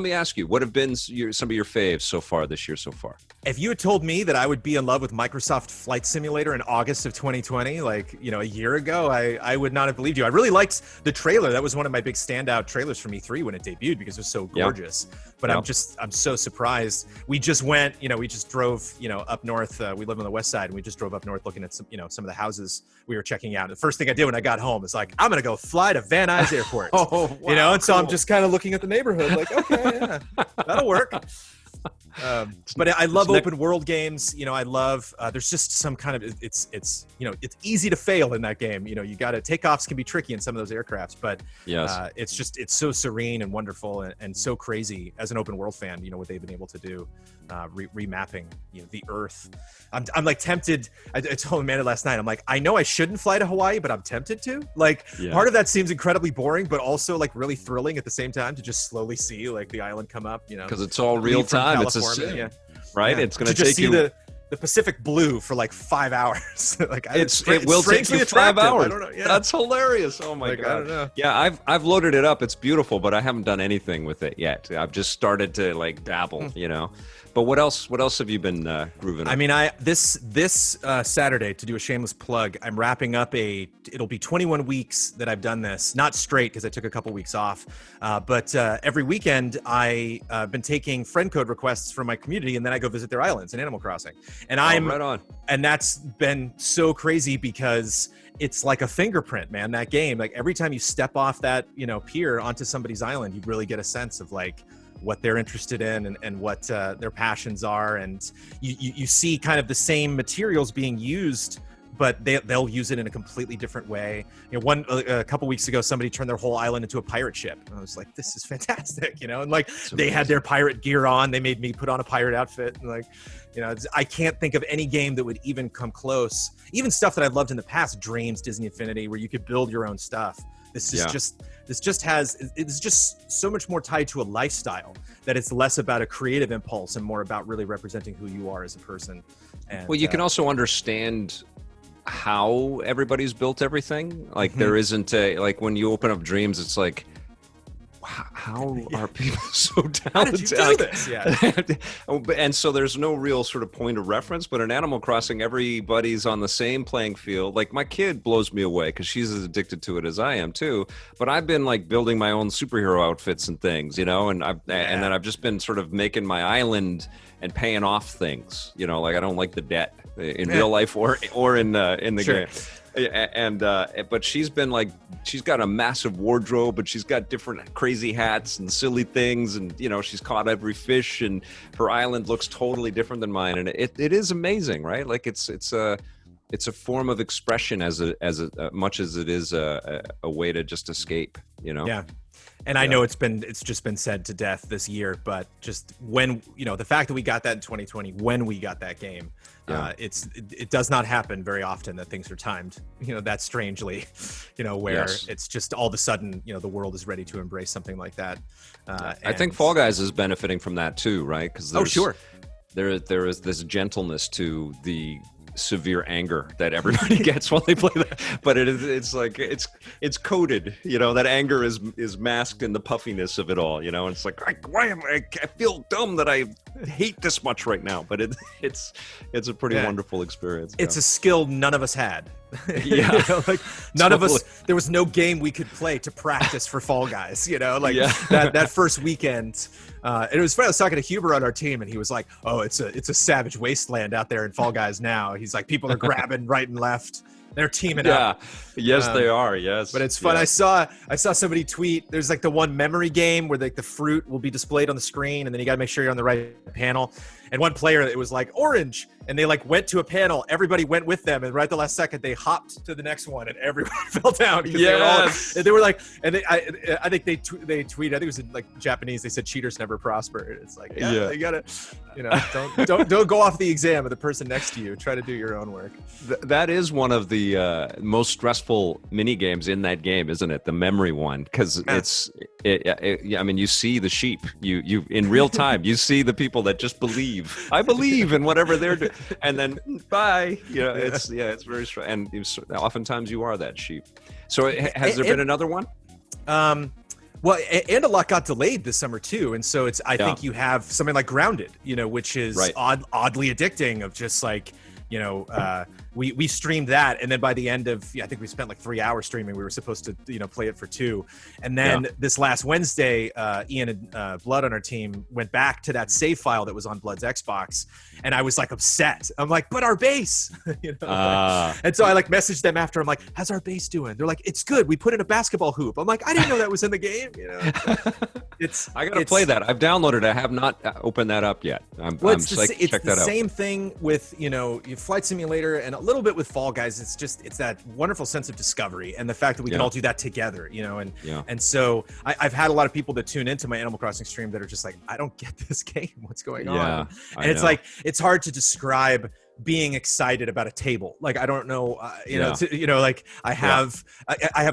me ask you, what have been some of your faves so far this year so far? If you had told me that I would be in love with Microsoft Flight Simulator in August of 2020, a year ago, I would not have believed you. I really liked the trailer. That was one of my big standout trailers from E3 when it debuted because it was so gorgeous. But I'm so surprised. We just went, we just drove, up north. We live on the west side, and we just drove up north looking at some of the houses we were checking out. The first thing I did when I got home is like, I'm going to go fly to Van Nuys Airport. And so I'm just kind of looking at the neighborhood like, okay, that'll work. But I love open world games. You know, I love. There's just some kind of. It's you know, it's easy to fail in that game. You know, you got to takeoffs can be tricky in some of those aircrafts, but it's so serene and wonderful and so crazy as an open world fan. You know what they've been able to do, remapping the Earth. I'm like tempted. I told Amanda last night. I'm like, I know I shouldn't fly to Hawaii, but I'm tempted to. Like, part of that seems incredibly boring, but also like really thrilling at the same time to just slowly see like the island come up. You know, because it's all real time. It's a sim, right? Yeah. It's going to take you the Pacific blue for like 5 hours. Like it will take you 5 hours. I don't know. Yeah. That's hilarious. Oh my God. I don't know. Yeah, I've loaded it up. It's beautiful, but I haven't done anything with it yet. I've just started to like dabble, you know. But what else have you been grooving on? I mean, this Saturday, to do a shameless plug, I'm wrapping up it'll be 21 weeks that I've done this, not straight because I took a couple weeks off, but every weekend I've been taking friend code requests from my community, and then I go visit their islands in Animal Crossing. And right on. And that's been so crazy because it's like a fingerprint, man, that game. Like every time you step off that, pier onto somebody's island, you really get a sense of like what they're interested in and what their passions are. And you see kind of the same materials being used, but they'll use it in a completely different way. A couple weeks ago, somebody turned their whole island into a pirate ship. And I was like, this is fantastic, and like they had their pirate gear on. They made me put on a pirate outfit. And like, I can't think of any game that would even come close. Even stuff that I've loved in the past, Dreams, Disney Infinity, where you could build your own stuff. It's just so much more tied to a lifestyle that it's less about a creative impulse and more about really representing who you are as a person. And, well, you can also understand how everybody's built everything. Like there isn't like when you open up Dreams, it's like, how are people so talented? How did you do this? Yeah. And so there's no real sort of point of reference, but in Animal Crossing, everybody's on the same playing field. Like my kid blows me away because she's as addicted to it as I am too. But I've been like building my own superhero outfits and things, and and then I've just been sort of making my island and paying off things. Like I don't like the debt in real life or in the game. And but she's been like, she's got a massive wardrobe, but she's got different crazy hats and silly things, and she's caught every fish, and her island looks totally different than mine, and it is amazing, right? Like it's a form of expression as much as it is a way to just escape, Yeah. And I know it's just been said to death this year, but just when, the fact that we got that in 2020, when we got that game, it does not happen very often that things are timed, that strangely, where it's just all of a sudden, the world is ready to embrace something like that. I think Fall Guys is benefiting from that too, right? Because there is this gentleness to the severe anger that everybody gets while they play that, but it's like it's coded, that anger is masked in the puffiness of it all, and it's like, why am I feel dumb that I hate this much right now, but it's a pretty wonderful experience. It's a skill none of us had. Like none of us, there was no game we could play to practice for Fall Guys, that first weekend. And it was funny, I was talking to Huber on our team, and he was like, oh, it's a savage wasteland out there in Fall Guys now. He's like, people are grabbing right and left. They're teaming up. Yes, they are. Yes. But it's fun. Yeah. I saw somebody tweet, there's like the one memory game where like the fruit will be displayed on the screen, and then you got to make sure you're on the right panel. And one player, it was like orange, and they like went to a panel. Everybody went with them, and right at the last second, they hopped to the next one, and everyone fell down. Yes. They were like, and I think they tweeted. I think it was in like Japanese. They said cheaters never prosper. It's like, you gotta, don't go off the exam of the person next to you. Try to do your own work. That is one of the most stressful mini games in that game, isn't it? The memory one, because I mean, you see the sheep. You in real time, you see the people that just believe. I believe in whatever they're doing, and then bye. It's very stressful, and oftentimes you are that sheep. So has there been another one? Well, and a lot got delayed this summer too, and so I think you have something like Grounded, which is oddly addicting. Of just like we streamed that, and then by the end of, I think we spent like 3 hours streaming. We were supposed to play it for 2, and then this last Wednesday, Ian and Blood on our team went back to that save file that was on Blood's Xbox, and I was like upset. I'm like, but our base, and so I like messaged them after. I'm like, how's our base doing? They're like, it's good. We put in a basketball hoop. I'm like, I didn't know that was in the game. I gotta play that. I've downloaded it. I have not opened that up yet. I'm psyched to check that out. It's the same thing with Flight Simulator and a little bit with Fall Guys. It's that wonderful sense of discovery and the fact that we can all do that together. And so I've had a lot of people that tune into my Animal Crossing stream that are just like, I don't get this game. What's going on? And it's like, it's hard to describe being excited about a table. Like, I don't know, like I have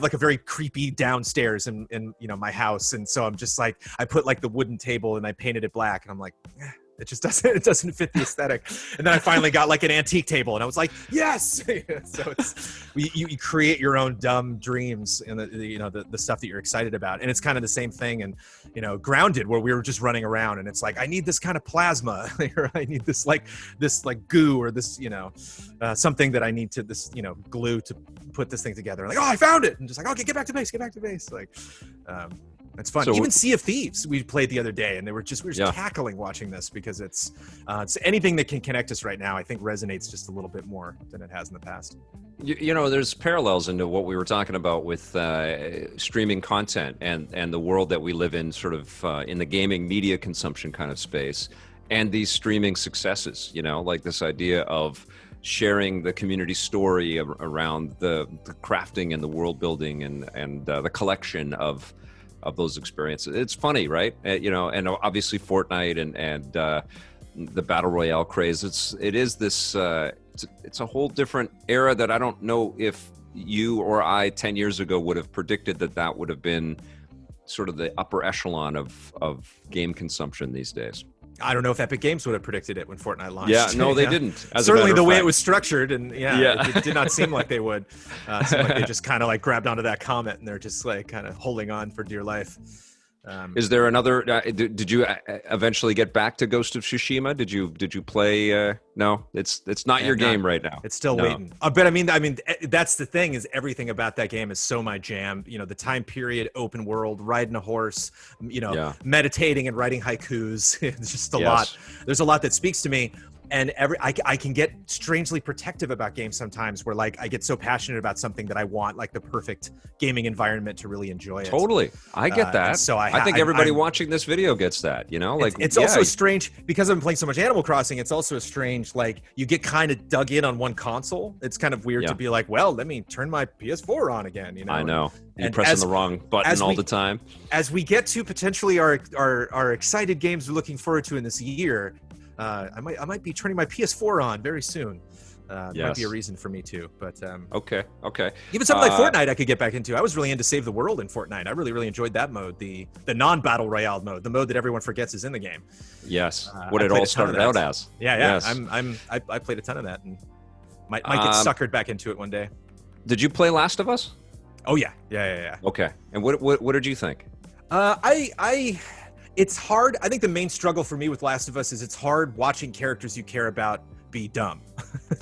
like a very creepy downstairs in my house. And so I'm just like, I put like the wooden table and I painted it black, and I'm like, it just doesn't fit the aesthetic. And then I finally got like an antique table, and I was like, yes. So you create your own dumb dreams and the stuff that you're excited about. And it's kind of the same thing. And Grounded, where we were just running around, and it's like, I need this kind of plasma, or I need this goo, or this something that I need to glue to put this thing together. Like, oh, I found it, and just like, okay, get back to base. Like, it's fun. So, even Sea of Thieves we played the other day, and we were just cackling watching this, because it's anything that can connect us right now, I think resonates just a little bit more than it has in the past. There's parallels into what we were talking about with streaming content and the world that we live in, sort of in the gaming media consumption kind of space, and these streaming successes, like this idea of sharing the community story around the crafting and the world building and the collection of those experiences. It's funny, right? And obviously Fortnite and the battle royale craze. It is this. It's a whole different era that I don't know if you or I 10 years ago would have predicted that would have been sort of the upper echelon of game consumption these days. I don't know if Epic Games would have predicted it when Fortnite launched. Yeah, no, they didn't. Certainly the way it was structured, and it did not seem like they would. It seemed like they just kind of like grabbed onto that comment, and they're just like kind of holding on for dear life. Is there another? Did you eventually get back to Ghost of Tsushima? Did you play? No, it's not your game right now. It's still waiting. But I mean, that's the thing, is everything about that game is so my jam. The time period, open world, riding a horse, meditating and writing haikus. It's just a lot. There's a lot that speaks to me. And I can get strangely protective about games sometimes, where like I get so passionate about something that I want like the perfect gaming environment to really enjoy it. Totally. I get that. So I think everybody watching this video gets that, like it's also strange because I've been playing so much Animal Crossing. It's also a strange, like, you get kind of dug in on one console. It's kind of weird to be like, well, let me turn my PS4 on again, I know. You're pressing the wrong button all the time. As we get to potentially our excited games we're looking forward to in this year, I might be turning my PS4 on very soon. Might be a reason for me too. But okay. Even something like Fortnite, I could get back into. I was really into Save the World in Fortnite. I really enjoyed that mode, the non-battle royale mode, the mode that everyone forgets is in the game. Yes, what it all started out as. Yeah. Yes. I played a ton of that, and might get suckered back into it one day. Did you play Last of Us? Oh yeah. Okay, and what did you think? It's hard. I think the main struggle for me with Last of Us is it's hard watching characters you care about be dumb.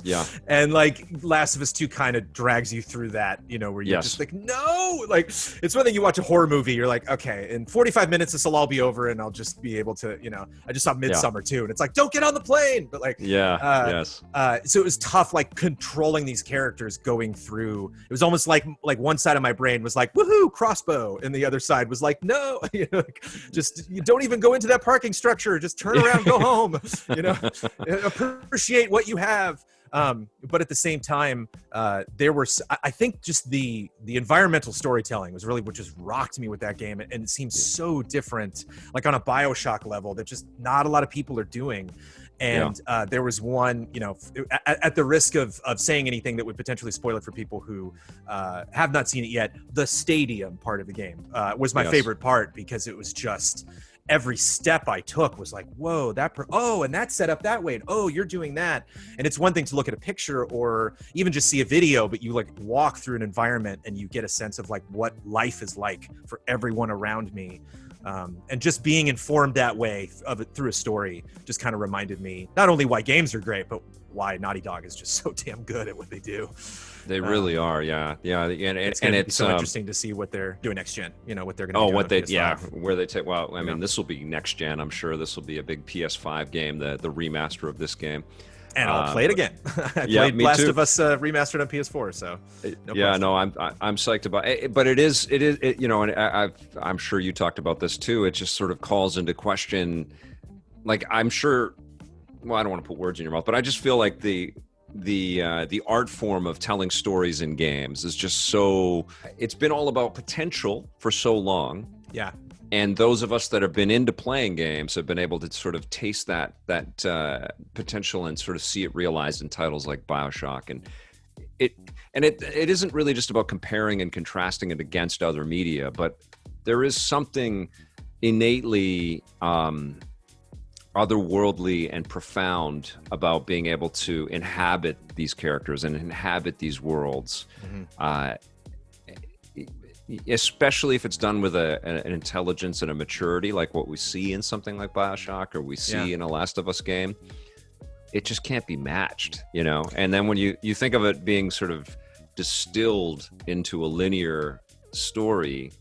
Yeah. And like Last of Us 2 kind of drags you through that, where you're just like, no, like it's one thing you watch a horror movie, you're like, okay, in 45 minutes this will all be over and I'll just be able to, I just saw Midsummer too, and it's like, don't get on the plane. But like, so it was tough, like controlling these characters going through. It was almost like one side of my brain was like, woohoo, crossbow, and the other side was like, no, just you don't even go into that parking structure, just turn around, go home, appreciate what you have. But at the same time, there were, I think just the environmental storytelling was really what just rocked me with that game. And it seems so different, like on a BioShock level, that just not a lot of people are doing. And there was one, at the risk of saying anything that would potentially spoil it for people who have not seen it yet, the stadium part of the game was my favorite part, because it was just, every step I took was like, whoa, and that's set up that way. And oh, you're doing that. And it's one thing to look at a picture or even just see a video, but you like walk through an environment and you get a sense of like what life is like for everyone around me. And just being informed that way of it through a story just kind of reminded me not only why games are great, but why Naughty Dog is just so damn good at what they do. They really are, yeah. And it's so interesting to see what they're doing next gen. What they're going to do. Oh, what they, where they take. Well, I mean, this will be next gen. I'm sure this will be a big PS5 game, the remaster of this game. And I'll play it again. I played Last of Us remastered on PS4, so I'm psyched about it. But it is, and I'm sure you talked about this too. It just sort of calls into question, like, I'm sure. Well, I don't want to put words in your mouth, but I just feel like the art form of telling stories in games is just so. It's been all about potential for so long. Yeah. And those of us that have been into playing games have been able to sort of taste that potential and sort of see it realized in titles like BioShock. And it isn't really just about comparing and contrasting it against other media, but there is something innately otherworldly and profound about being able to inhabit these characters and inhabit these worlds. Mm-hmm. Especially if it's done with an intelligence and a maturity like what we see in something like BioShock or we see in a Last of Us game. It just can't be matched, And then when you think of it being sort of distilled into a linear story,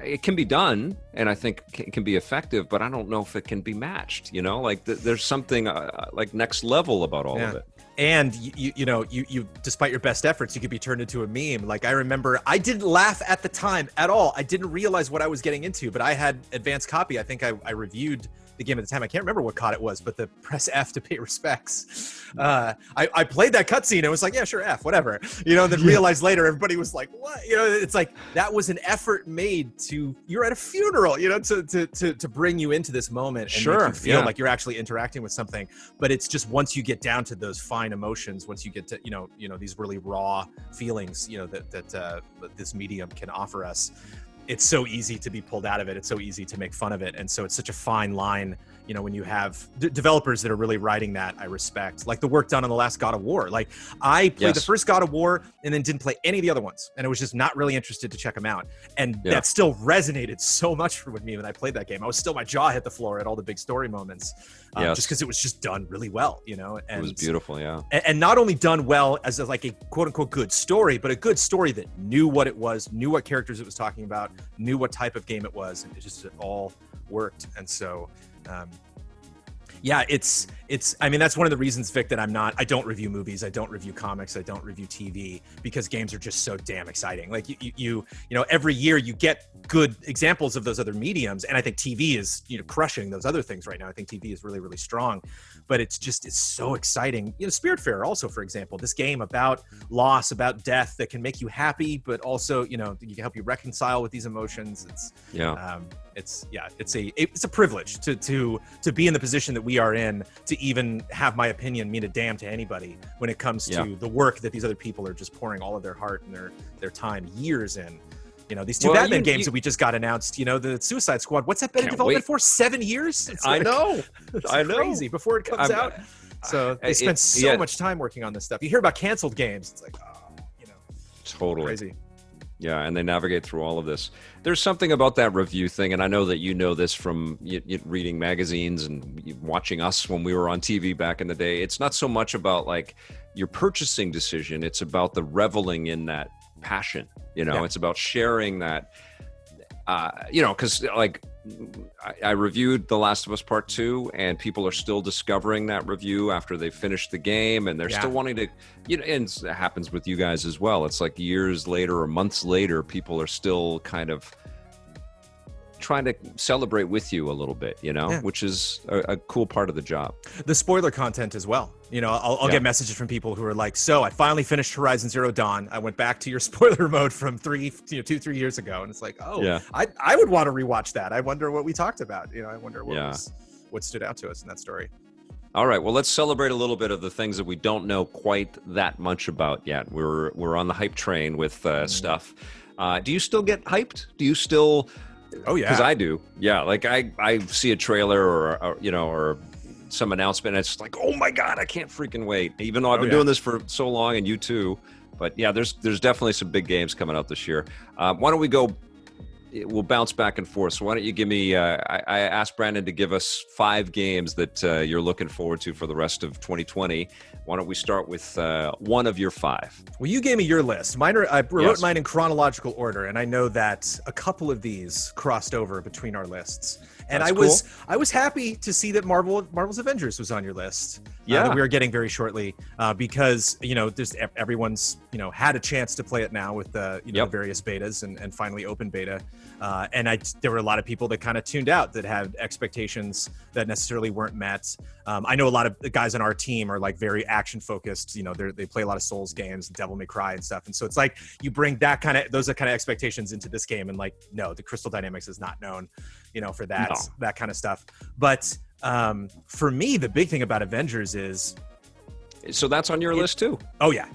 it can be done, and I think it can be effective, but I don't know if it can be matched, Like there's something like next level about all of it. And you despite your best efforts, you could be turned into a meme. Like I remember, I didn't laugh at the time at all. I didn't realize what I was getting into, but I had advanced copy. I think I reviewed the game at the time. I can't remember what COD it was, but the press F to pay respects. I played that cutscene and was like, yeah, sure, F, whatever. And then realized later, everybody was like, what? It's like that was an effort made to. You're at a funeral, to bring you into this moment and make you feel like you're actually interacting with something. But it's just once you get down to those fine emotions, once you get to these really raw feelings, that this medium can offer us. It's so easy to be pulled out of it. It's so easy to make fun of it. And so it's such a fine line, when you have developers that are really writing that, I respect. Like the work done on the last God of War. Like I played the first God of War and then didn't play any of the other ones. And I was just not really interested to check them out. And that still resonated so much with me when I played that game. My jaw hit the floor at all the big story moments. Just because it was just done really well, And it was beautiful, And not only done well as a quote unquote good story, but a good story that knew what it was, knew what characters it was talking about, knew what type of game it was, and it all worked. And so, I mean, that's one of the reasons, Vic, that I don't review movies, I don't review comics, I don't review TV, because games are just so damn exciting. Like you every year you get good examples of those other mediums, and I think TV is crushing those other things right now. I think TV is really, really strong, but it's so exciting. Spiritfarer also, for example, this game about loss, about death that can make you happy, but also you can help you reconcile with these emotions. It's a privilege to be in the position that we are in, to even have my opinion mean a damn to anybody when it comes to the work that these other people are just pouring all of their heart and their time, years in. These two Batman games that we just got announced, the Suicide Squad, what's that been in development for? 7 years? I know. It's crazy before it comes out. So they spent so much time working on this stuff. You hear about canceled games. It's like, totally crazy. Yeah, and they navigate through all of this. There's something about that review thing, and I know that you know this from reading magazines and watching us when we were on TV back in the day. It's not so much about like your purchasing decision. It's about the reveling in that passion. It's about sharing that, because like I reviewed The Last of Us Part 2, and people are still discovering that review after they finished the game, and they're still wanting to, and it happens with you guys as well. It's like years later or months later, people are still kind of trying to celebrate with you a little bit, which is a cool part of the job. The spoiler content as well. I'll get messages from people who are like, so I finally finished Horizon Zero Dawn. I went back to your spoiler mode from 3 years ago. And it's like, I would want to rewatch that. I wonder what we talked about. I wonder what stood out to us in that story. All right, well, let's celebrate a little bit of the things that we don't know quite that much about yet. We're on the hype train with stuff. Do you still get hyped? Do you still... Oh yeah, because I do. Yeah, like I see a trailer or some announcement, and it's like, oh my god, I can't freaking wait. Even though I've been doing this for so long, and you too. But yeah, there's definitely some big games coming out this year. Why don't we go we'll bounce back and forth. So why don't you give me? I asked Brandon to give us 5 games that you're looking forward to for the rest of 2020. Why don't we start with one of your 5? Well, you gave me your list. I wrote mine in chronological order, and I know that a couple of these crossed over between our lists. And I was happy to see that Marvel's Avengers was on your list. That we are getting very shortly, because just everyone's had a chance to play it now with the the various betas and finally open beta. And there were a lot of people that kind of tuned out that had expectations that necessarily weren't met. I know a lot of the guys on our team are like very action focused. They play a lot of Souls games, Devil May Cry and stuff. And so it's like you bring those kind of expectations into this game, and like, no, the Crystal Dynamics is not known, for that kind of stuff. But for me, the big thing about Avengers is. So that's on your list too? Oh yeah.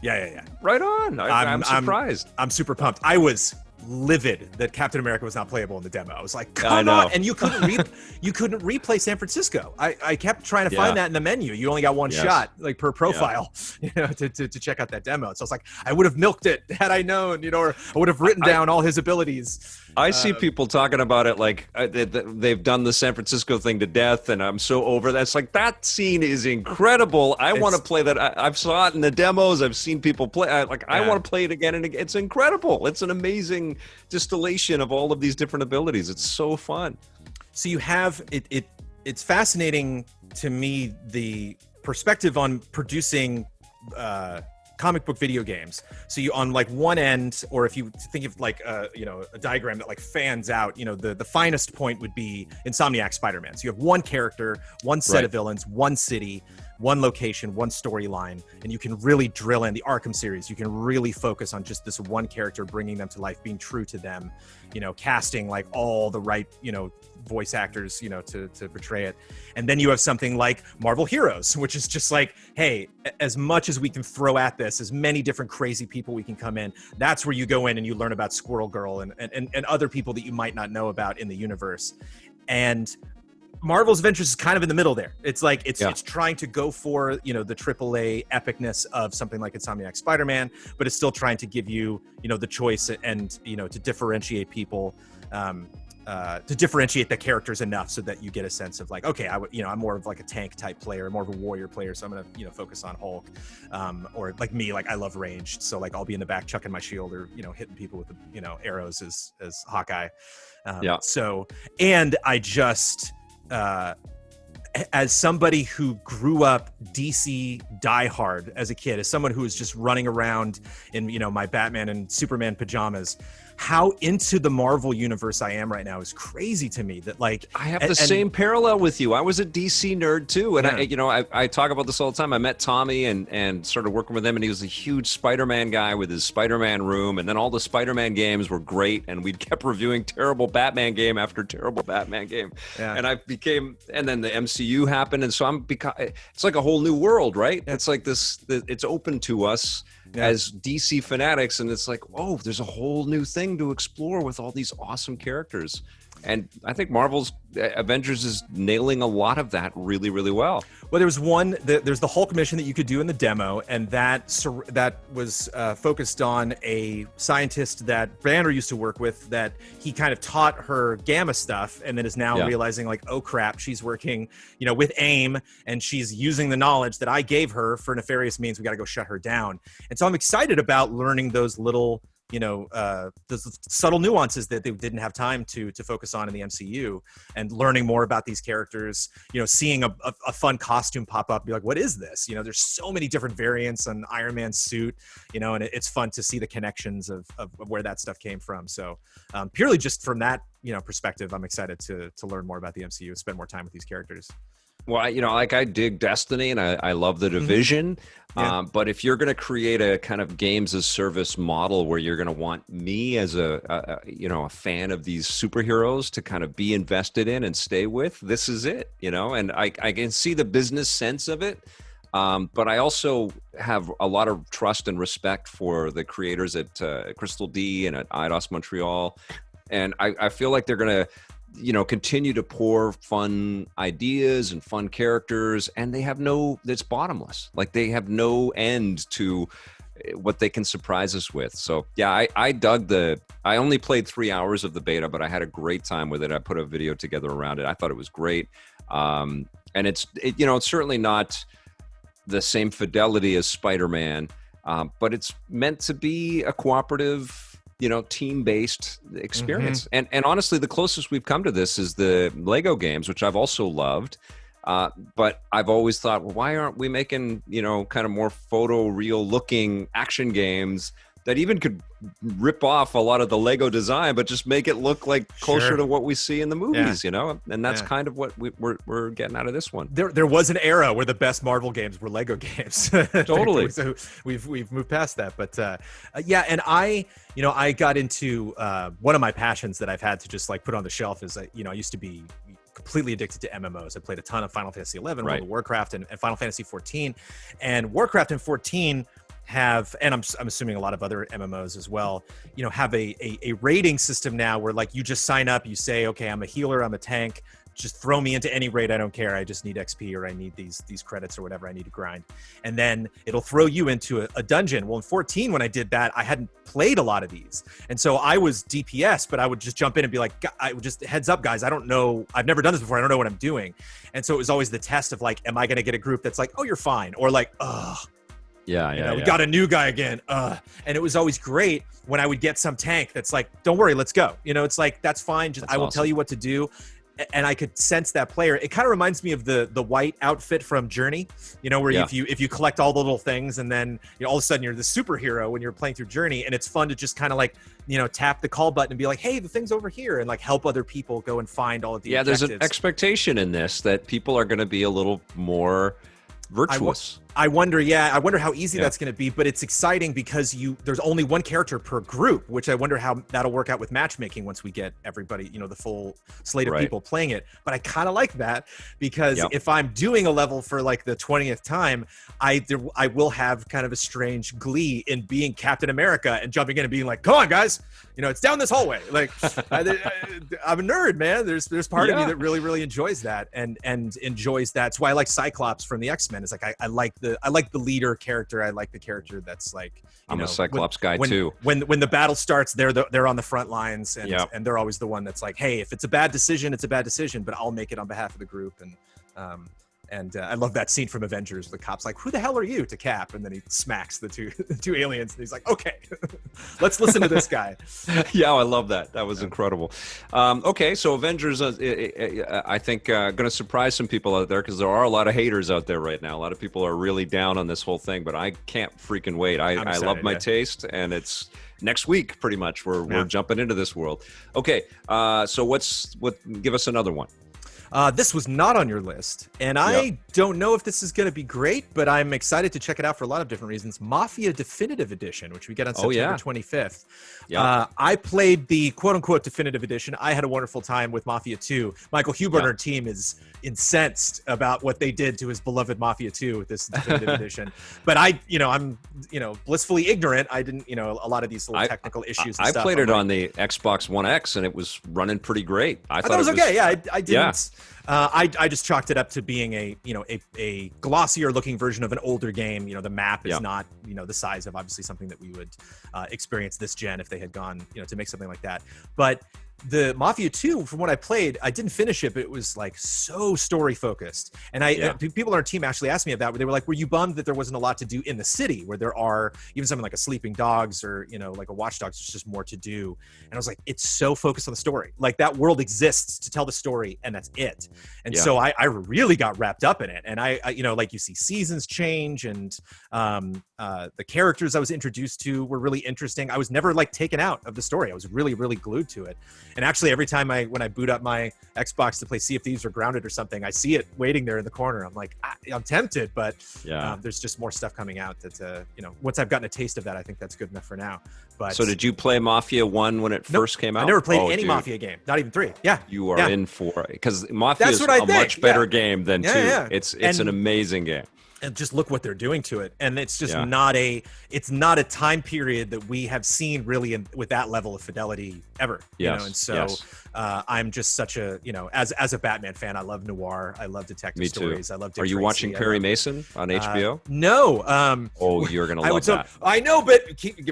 Right on. I'm surprised. I'm super pumped. I was livid that Captain America was not playable in the demo. I was like, come on. And you couldn't replay San Francisco. I kept trying to find that in the menu. You only got one shot like per profile, to check out that demo. So I was like, I would have milked it had I known, or I would have written down all his abilities. I see people talking about it like they've done the San Francisco thing to death, and I'm so over that. It's like, that scene is incredible. I want to play that. I've saw it in the demos. I've seen people play. I want to play it again and again. It's incredible. It's an amazing distillation of all of these different abilities. It's so fun. So you have it. It's fascinating to me, the perspective on producing comic book video games. So you, on like one end, or if you think of like a diagram that like fans out, the finest point would be Insomniac Spider-Man. So you have one character, one set of villains, one city, one location, one storyline, and you can really drill in the Arkham series. You can really focus on just this one character, bringing them to life, being true to them, casting like all the right, voice actors, to portray it. And then you have something like Marvel Heroes, which is just like, hey, as much as we can throw at this, as many different crazy people we can come in, that's where you go in and you learn about Squirrel Girl and other people that you might not know about in the universe. And Marvel's Avengers is kind of in the middle there. It's like it's trying to go for the AAA epicness of something like Insomniac Spider-Man, but it's still trying to give you the choice and to differentiate people, to differentiate the characters enough so that you get a sense of like, okay, I'm more of like a tank type player, more of a warrior player, so I'm gonna focus on Hulk, or like me, like I love ranged, so like I'll be in the back chucking my shield or hitting people with the arrows as Hawkeye. So, and I just. As somebody who grew up DC diehard as a kid, as someone who was just running around in my Batman and Superman pajamas, how into the Marvel universe I am right now is crazy to me. That like I have the same parallel with you. I was a DC nerd too, and I talk about this all the time. I met Tommy and started working with him, and he was a huge Spider-Man guy with his Spider-Man room, and then all the Spider-Man games were great, and we kept reviewing terrible Batman game after terrible Batman game, and and then the MCU happened, and so it's like a whole new world, right? It's like it's open to us as DC fanatics, and it's like, oh, there's a whole new thing to explore with all these awesome characters. And I think Marvel's Avengers is nailing a lot of that really, really well. Well, there's there's the Hulk mission that you could do in the demo, and that was focused on a scientist that Banner used to work with, that he kind of taught her gamma stuff, and then is now realizing like, oh crap, she's working, with AIM, and she's using the knowledge that I gave her for nefarious means. We got to go shut her down. And so I'm excited about learning those little those subtle nuances that they didn't have time to focus on in the MCU, and learning more about these characters, seeing a fun costume pop up, be like, what is this? There's so many different variants on Iron Man's suit, and it's fun to see the connections of where that stuff came from. So purely just from that, perspective, I'm excited to learn more about the MCU, spend more time with these characters. Well, I dig Destiny, and I love The Division. But if you're going to create a kind of games as service model where you're going to want me as a fan of these superheroes to kind of be invested in and stay with, this is it, and I can see the business sense of it. But I also have a lot of trust and respect for the creators at Crystal D and at Eidos Montreal. And I feel like they're going to, continue to pour fun ideas and fun characters, and it's bottomless. Like they have no end to what they can surprise us with. So yeah, I dug I only played 3 hours of the beta, but I had a great time with it. I put a video together around it. I thought it was great. And it's certainly not the same fidelity as Spider-Man, but it's meant to be a cooperative, team-based experience. And honestly, the closest we've come to this is the Lego games, which I've also loved. But I've always thought, well, why aren't we making, kind of more photo-real looking action games that even could rip off a lot of the Lego design, but just make it look like closer to what we see in the movies, And that's kind of what we're getting out of this one. There was an era where the best Marvel games were Lego games. Totally. So we've moved past that, but and I got into one of my passions that I've had to just like put on the shelf is I used to be completely addicted to MMOs. I played a ton of Final Fantasy 11, World of Warcraft, and Final Fantasy 14, and Warcraft and 14 have, and I'm assuming a lot of other MMOs as well, have a rating system now where like you just sign up, you say, okay, I'm a healer, I'm a tank, just throw me into any raid, I don't care, I just need XP or I need these credits or whatever I need to grind. And then it'll throw you into a dungeon. Well, in 14, when I did that, I hadn't played a lot of these. And so I was DPS, but I would just jump in and be like, I would just, heads up guys, I don't know, I've never done this before, I don't know what I'm doing. And so it was always the test of like, am I gonna get a group that's like, oh, you're fine, or like, ugh, we got a new guy again. And it was always great when I would get some tank that's like, don't worry, let's go. It's like, that's fine. Just, I will tell you what to do. And I could sense that player. It kind of reminds me of the white outfit from Journey, where if you collect all the little things and then all of a sudden you're the superhero when you're playing through Journey, and it's fun to just kind of like, tap the call button and be like, hey, the thing's over here, and like help other people go and find all of the objectives. There's an expectation in this that people are going to be a little more virtuous. I wonder how easy that's going to be, but it's exciting because there's only one character per group, which I wonder how that'll work out with matchmaking once we get everybody, the full slate of people playing it. But I kind of like that because if I'm doing a level for like the 20th time, I will have kind of a strange glee in being Captain America and jumping in and being like, come on guys, it's down this hallway. Like I'm a nerd, man. There's part of me that really, really enjoys that and enjoys that. That's why I like Cyclops from the X-Men. It's like, I like the leader character. I like the character that's like, I'm a Cyclops guy too. When the battle starts, they're on the front lines, and they're always the one that's like, hey, if it's a bad decision, it's a bad decision, but I'll make it on behalf of the group. And I love that scene from Avengers. The cop's like, who the hell are you, to Cap? And then he smacks the two aliens. And he's like, okay, let's listen to this guy. Yeah, I love that. That was incredible. Okay, so Avengers, I think, going to surprise some people out there because there are a lot of haters out there right now. A lot of people are really down on this whole thing, but I can't freaking wait. I love my taste, and it's next week pretty much. We're jumping into this world. Okay, so give us another one. This was not on your list, and I don't know if this is going to be great, but I'm excited to check it out for a lot of different reasons. Mafia Definitive Edition, which we get on September 25th. I played the quote-unquote Definitive Edition. I had a wonderful time with Mafia 2. Michael Huber and our team is incensed about what they did to his beloved Mafia 2 with this Definitive Edition. But I'm blissfully ignorant. I didn't, a lot of these little technical issues and I stuff. played it on the Xbox One X, and it was running pretty great. I thought it was okay. Yeah, I didn't. Yeah. I just chalked it up to being a glossier looking version of an older game. The map is not the size of obviously something that we would experience this gen if they had gone to make something like that. But the Mafia 2, from what I played, I didn't finish it, but it was like so story focused. And people on our team actually asked me about it. They were like, were you bummed that there wasn't a lot to do in the city where there are even something like a Sleeping Dogs or, like a Watch Dogs, there's just more to do. And I was like, it's so focused on the story. Like that world exists to tell the story and that's it. And so I really got wrapped up in it. And I like you see seasons change and the characters I was introduced to were really interesting. I was never like taken out of the story. I was really, really glued to it. And actually, every time when I boot up my Xbox to play Sea of Thieves or Grounded or something, I see it waiting there in the corner. I'm like, I'm tempted, but there's just more stuff coming out that, once I've gotten a taste of that, I think that's good enough for now. But so did you play Mafia 1 when it first came out? I never played any Mafia game, not even 3. Yeah. You are in for it, because Mafia is a much better game than 2. Yeah. It's an amazing game. And just look what they're doing to it. And it's just not a time period that we have seen really with that level of fidelity ever. And so I'm just such a, as a Batman fan, I love noir. I love detective stories. I love Dick Are you Tracy. watching Perry Mason on HBO? No. You're going to love that. I know, but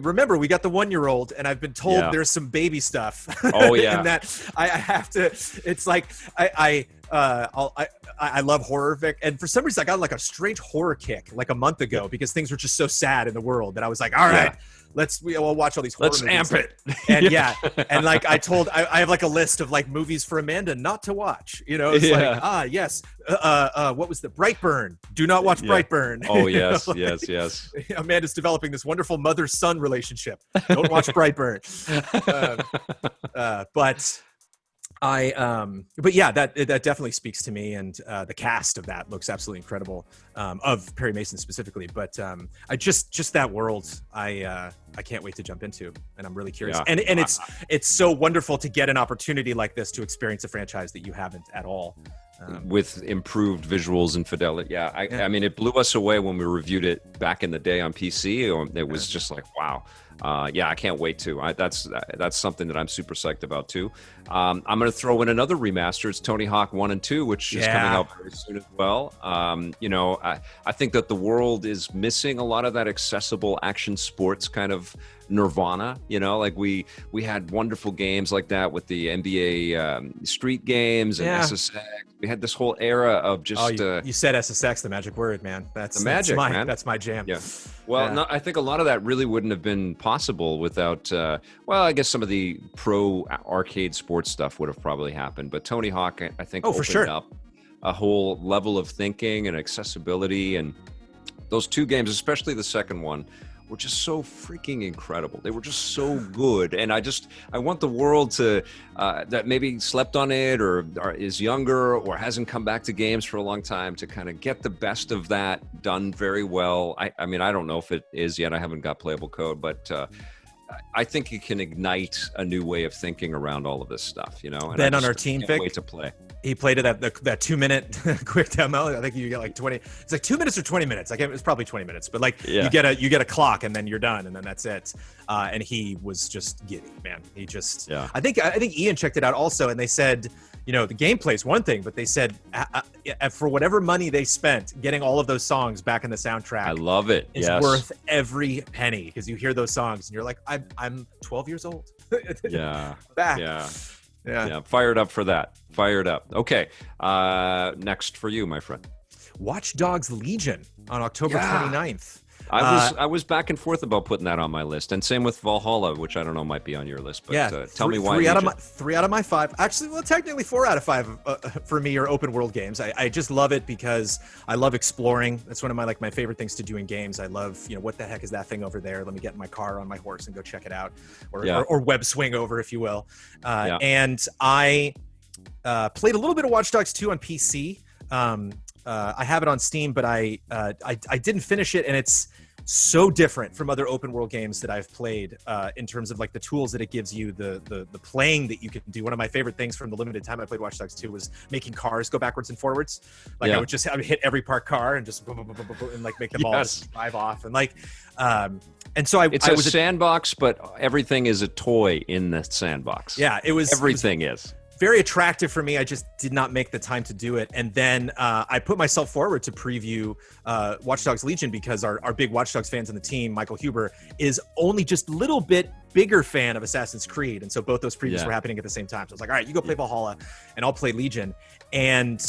remember, we got the 1-year-old, and I've been told there's some baby stuff. Oh, yeah. And that I have to, it's like, I love horror, Vic, and for some reason I got like a strange horror kick like a month ago because things were just so sad in the world that I was like, all right, we'll watch all these horror movies. Let's amp it. And and like I have like a list of like movies for Amanda not to watch. It's like, yes, what was the Brightburn? Do not watch Brightburn. Oh yes, yes. Amanda's developing this wonderful mother-son relationship. Don't watch Brightburn. But yeah, that definitely speaks to me, and the cast of that looks absolutely incredible, of Perry Mason specifically. But I just that world, I can't wait to jump into, and I'm really curious. And it's so wonderful to get an opportunity like this to experience a franchise that you haven't at all. With improved visuals and fidelity. I mean, it blew us away when we reviewed it back in the day on PC. It was just like, wow. I can't wait to. That's something that I'm super psyched about too. I'm going to throw in another remaster. It's Tony Hawk 1 and 2, which is coming out very soon as well. I think that the world is missing a lot of that accessible action sports kind of nirvana. Like we had wonderful games like that with the NBA Street games and SSX. We had this whole era of just. You said SSX, the magic word, man. That's man. That's my jam. Yeah. Well, no, I think a lot of that really wouldn't have been possible without. I guess some of the pro arcade sports stuff would have probably happened, but Tony Hawk, I think, opened up a whole level of thinking and accessibility, and those two games, especially the second one, were just so freaking incredible. They were just so good. And I want the world to, that maybe slept on it or is younger or hasn't come back to games for a long time, to kind of get the best of that done very well. I mean, I don't know if it is yet. I haven't got playable code, but I think it can ignite a new way of thinking around all of this stuff, And Ben on our team, Vic, wait to play. He played it at that 2-minute quick demo. I think you get like 20. It's like 2 minutes or 20 minutes. It's probably 20 minutes, but like you get a clock and then you're done and then that's it. And he was just giddy, man. He just. Yeah. I think Ian checked it out also, and they said, the gameplay is one thing, but they said for whatever money they spent getting all of those songs back in the soundtrack, I love it. It's worth every penny, because you hear those songs and you're like, I'm 12 years old. Back. Yeah, fired up for that. Fired up. Okay, next for you, my friend. Watch Dogs Legion on October 29th. I was back and forth about putting that on my list, and same with Valhalla, which I don't know might be on your list. But tell me why. 3 out of my 5. Actually, well, technically 4 out of 5 for me are open world games. I just love it because I love exploring. That's one of my favorite things to do in games. I love what the heck is that thing over there? Let me get in my car on my horse and go check it out, or web swing over, if you will. And I played a little bit of Watch Dogs 2 on PC. I have it on Steam, but I didn't finish it, and it's so different from other open world games that I've played in terms of like the tools that it gives you, the playing that you can do. One of my favorite things from the limited time I played Watch Dogs 2 was making cars go backwards and forwards. I would just hit every parked car and just boom, boom, boom, boom, boom, and like make them all just drive off, and like and so it's a sandbox, but everything is a toy in the sandbox. Yeah, everything is very attractive for me. I just did not make the time to do it. And then I put myself forward to preview Watch Dogs Legion because our big Watch Dogs fans on the team, Michael Huber, is only just a little bit bigger fan of Assassin's Creed. And so both those previews were happening at the same time. So I was like, all right, you go play Valhalla and I'll play Legion. And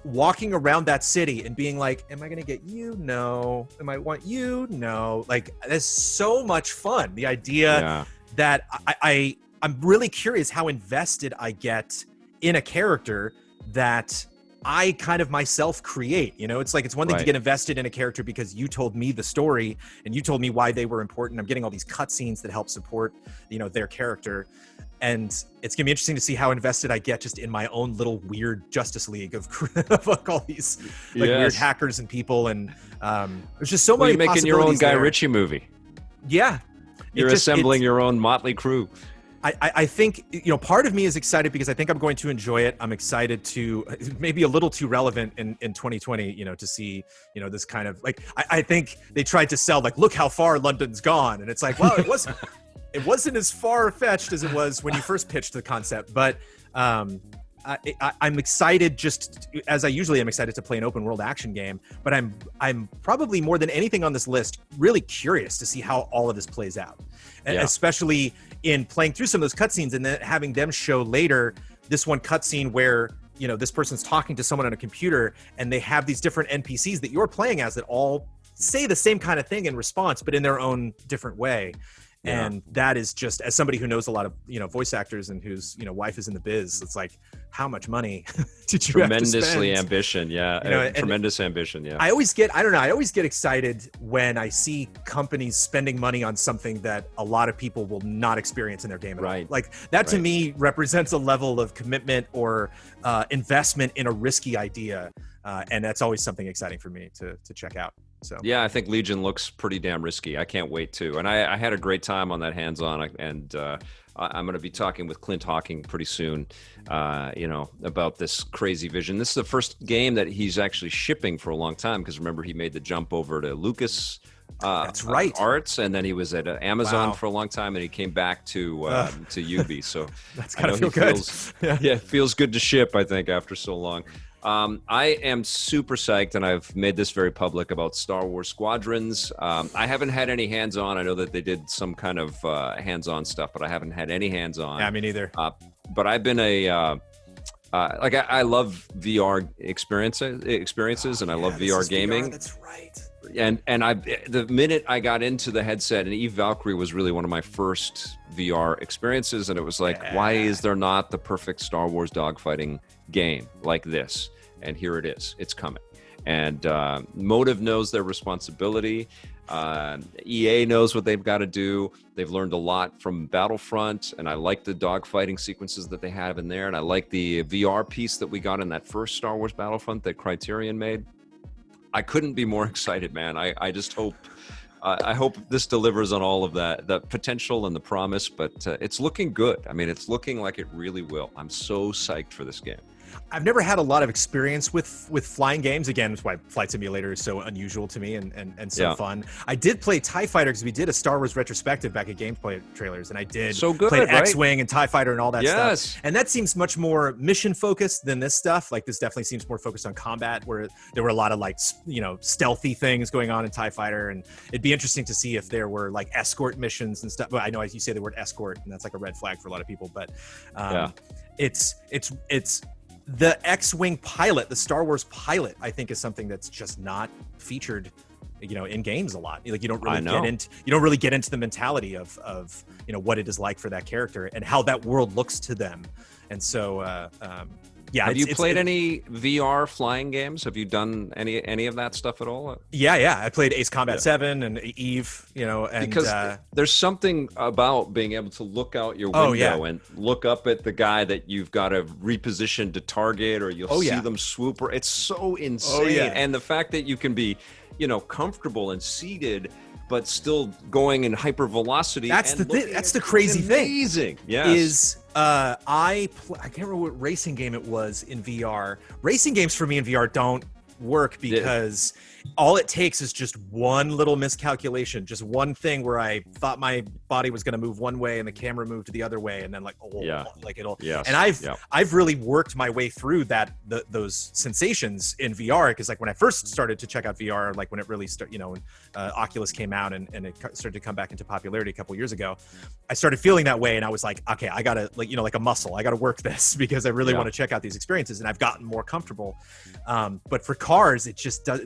walking around that city and being like, am I going to get you? No. Am I want you? No. Like, that's so much fun. The idea that I'm really curious how invested I get in a character that I kind of myself create. It's like, it's one thing to get invested in a character because you told me the story and you told me why they were important. I'm getting all these cutscenes that help support, their character. And it's gonna be interesting to see how invested I get just in my own little weird Justice League of like all these weird hackers and people. And there's just so many you're making your own Guy Ritchie movie. Yeah. You're assembling your own motley crew. I think, part of me is excited because I think I'm going to enjoy it. I'm excited to, maybe a little too relevant in 2020, to see, this kind of like, I think they tried to sell like, look how far London's gone. And it's like, well, it wasn't as far fetched as it was when you first pitched the concept, but I'm excited, just as I usually am excited to play an open world action game, but I'm probably more than anything on this list really curious to see how all of this plays out, especially in playing through some of those cutscenes and then having them show later this one cutscene where, you know, this person's talking to someone on a computer and they have these different NPCs that you're playing as that all say the same kind of thing in response, but in their own different way. And that is just, as somebody who knows a lot of, you know, voice actors and whose, you know, wife is in the biz, it's like, how much money did you have to spend? Tremendously ambition, tremendous ambition, yeah. I always get excited when I see companies spending money on something that a lot of people will not experience in their game at all. Like, that to me represents a level of commitment or investment in a risky idea. And that's always something exciting for me to check out. So yeah, I think Legion looks pretty damn risky. I can't wait to. And I had a great time on that hands-on, and I'm going to be talking with Clint Hawking pretty soon, you know, about this crazy vision. This is the first game that he's actually shipping for a long time, because remember, he made the jump over to Lucas that's right. Arts, and then he was at Amazon for a long time, and he came back to Ubi. So that's gotta feel good. It feels good to ship, I think, after so long. I am super psyched, and I've made this very public about Star Wars Squadrons. I haven't had any hands-on. I know that they did some kind of hands-on stuff, but I haven't had any hands-on. Yeah, me neither. But I've been I love VR experiences, and I love VR gaming. VR, that's right. And the minute I got into the headset, and Eve Valkyrie was really one of my first VR experiences, and it was like, why is there not the perfect Star Wars dogfighting game like this? And here it is. It's coming. And Motive knows their responsibility. EA knows what they've got to do. They've learned a lot from Battlefront, and I like the dogfighting sequences that they have in there, and I like the VR piece that we got in that first Star Wars Battlefront that Criterion made. I couldn't be more excited, man. I just hope I hope this delivers on all of that, the potential and the promise, but it's looking good. I mean, it's looking like it really will. I'm so psyched for this game. I've never had a lot of experience with flying games. Again, that's why Flight Simulator is so unusual to me and so fun. I did play TIE Fighter because we did a Star Wars retrospective back at GameTrailers, and I did play X-Wing and TIE Fighter and all that stuff. And that seems much more mission focused than this stuff. Like, this definitely seems more focused on combat, where there were a lot of, like, you know, stealthy things going on in TIE Fighter, and it'd be interesting to see if there were like escort missions and stuff. But I know you say the word escort, and that's like a red flag for a lot of people. But it's the X-Wing pilot, the Star Wars pilot, I think is something that's just not featured, you know, in games a lot. Like, you don't really get into the mentality of you know, what it is like for that character and how that world looks to them. And so have you played any VR flying games? Have you done any of that stuff at all? Yeah. I played Ace Combat 7 and Eve, you know, and because there's something about being able to look out your window and look up at the guy that you've got to reposition to target, or you'll see them swoop. It's so insane. And the fact that you can be, you know, comfortable and seated, but still going in hyper velocity. That's the crazy thing. Amazing. Yes. I can't remember what racing game it was in VR. Racing games for me in VR don't work because all it takes is just one little miscalculation, just one thing where I thought my body was going to move one way and the camera moved the other way, and then and I've really worked my way through those sensations in VR, because like when I first started to check out VR, like when it really started, you know, when Oculus came out and it started to come back into popularity a couple years ago, I started feeling that way, and I was like, okay, I gotta, like, you know, like a muscle, I gotta work this because I really want to check out these experiences, and I've gotten more comfortable. But for cars, it just does.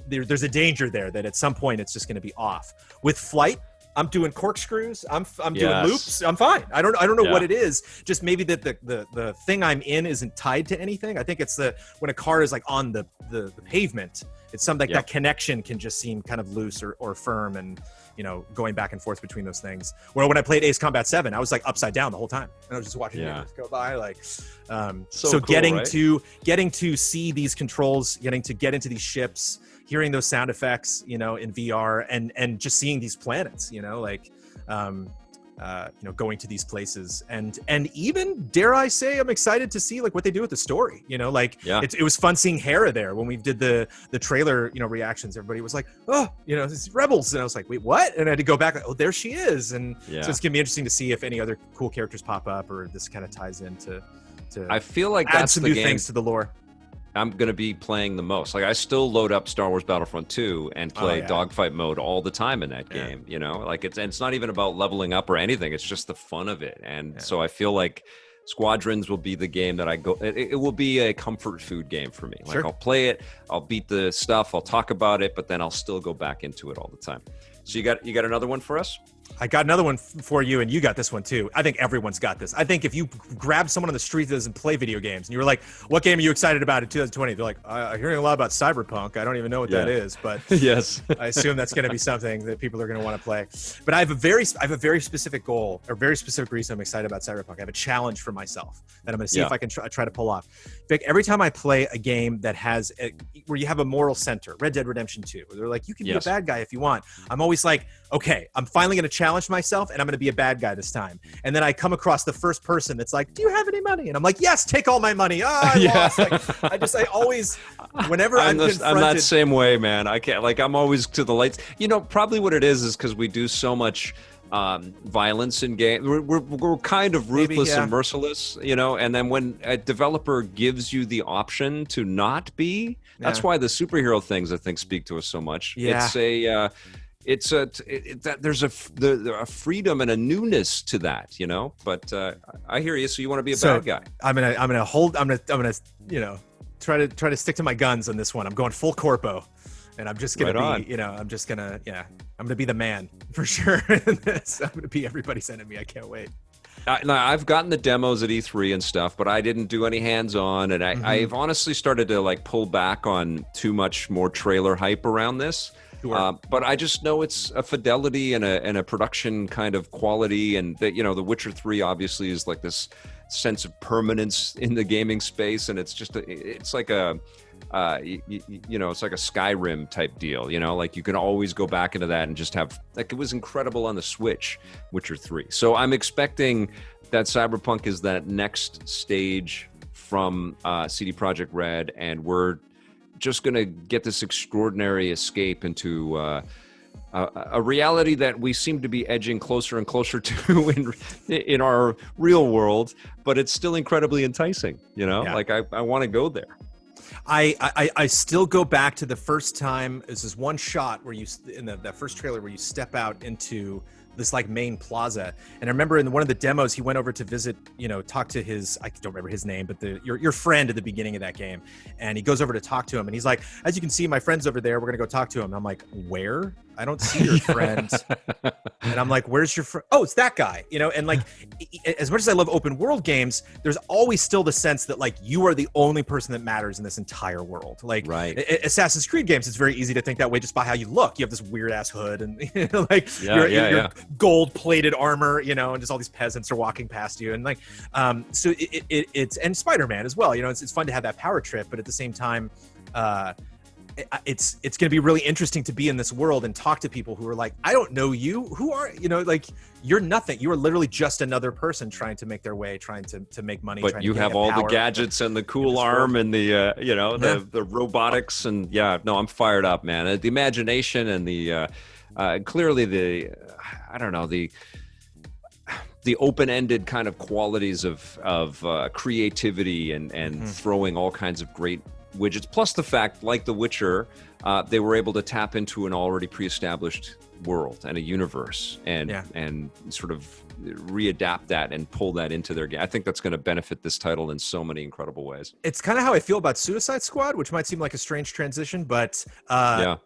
There's a danger there that at some point it's just going to be off. With flight, I'm doing corkscrews. I'm doing loops. I'm fine. I don't know what it is. Just maybe that the thing I'm in isn't tied to anything. I think it's when a car is like on the pavement, it's something like that connection can just seem kind of loose or firm, and, you know, going back and forth between those things. Where when I played Ace Combat 7, I was like upside down the whole time, and I was just watching it go by. Like, so cool, getting to see these controls, getting to get into these ships, hearing those sound effects, you know, in VR, and just seeing these planets, you know, like, you know, going to these places, and even, dare I say, I'm excited to see like what they do with the story, you know, like it was fun seeing Hera there when we did the trailer, you know, reactions. Everybody was like, oh, you know, it's Rebels, and I was like, wait, what? And I had to go back, like, oh, there she is. And so it's gonna be interesting to see if any other cool characters pop up, or this kind of ties into I feel like add that's some the new game things to the lore. I'm going to be playing the most. Like, I still load up Star Wars Battlefront 2 and play dogfight mode all the time in that game, you know? Like, it's not even about leveling up or anything. It's just the fun of it. And so I feel like Squadrons will be the game that I go. It will be a comfort food game for me. Like, I'll play it, I'll beat the stuff, I'll talk about it, but then I'll still go back into it all the time. So you got another one for us? I got another one for you, and you got this one too. I think everyone's got this. I think if you grab someone on the street that doesn't play video games, and you were like, "What game are you excited about in 2020?" They're like, "I'm hearing a lot about Cyberpunk. I don't even know what that is, but yes, I assume that's going to be something that people are going to want to play." But I have a very specific goal, or very specific reason I'm excited about Cyberpunk. I have a challenge for myself that I'm going to see if I can try to pull off. Vic, every time I play a game that has where you have a moral center, Red Dead Redemption 2, where they're like, "You can be a bad guy if you want," I'm always like, "Okay, I'm finally going to challenge myself, and I'm going to be a bad guy this time." And then I come across the first person that's like, "Do you have any money?" And I'm like, "Yes, take all my money." I lost. Like, I always, whenever I'm confronted, I'm that same way, man. I can't, like, I'm always to the lights. You know, probably what it is because we do so much violence in game. We're kind of ruthless and merciless, you know. And then when a developer gives you the option to not be, that's why the superhero things, I think, speak to us so much. There's a freedom and a newness to that, you know. But I hear you. So you want to be a bad guy? I'm gonna try to stick to my guns on this one. I'm going full corpo, and I'm just gonna I'm gonna be the man for sure. I'm gonna be everybody's enemy. I can't wait. I've gotten the demos at E3 and stuff, but I didn't do any hands-on, and I've honestly started to like pull back on too much more trailer hype around this. But I just know it's a fidelity and a production kind of quality, and that, you know, The Witcher 3 obviously is like this sense of permanence in the gaming space, and it's just it's like a it's like a Skyrim type deal, you know, like you can always go back into that and just have, like, it was incredible on the Switch, Witcher 3. So I'm expecting that Cyberpunk is that next stage from CD Projekt Red, and we're just going to get this extraordinary escape into a reality that we seem to be edging closer and closer to in our real world, but it's still incredibly enticing, you know. Like I want to go there. I still go back to the first time. This is one shot where you, in that first trailer, where you step out into this like main plaza. And I remember in one of the demos, he went over to visit, talk to his, I don't remember his name, but your friend at the beginning of that game. And he goes over to talk to him, and he's like, "As you can see, my friend's over there. We're gonna go talk to him." And I'm like, "Where? I don't see your friend." And I'm like, "Where's your friend?" "Oh, it's that guy." And like, as much as I love open world games, there's always still the sense that like you are the only person that matters in this entire world. Like, Assassin's Creed games, it's very easy to think that way just by how you look. You have this weird ass hood, and your gold plated armor, and just all these peasants are walking past you, and like, so it's, and Spider-Man as well. It's fun to have that power trip, but at the same time, it's going to be really interesting to be in this world and talk to people who are like, "I don't know you. Who are, like, you're nothing. You are literally just another person trying to make their way, trying to make money." But you have all the gadgets and the cool arm and the, the robotics, and I'm fired up, man. The imagination and the, clearly the, I don't know, the open-ended kind of qualities of creativity and throwing all kinds of great widgets, plus the fact, like The Witcher, they were able to tap into an already pre-established world and a universe, and sort of readapt that and pull that into their game. I think that's going to benefit this title in so many incredible ways. It's kind of how I feel about Suicide Squad, which might seem like a strange transition, but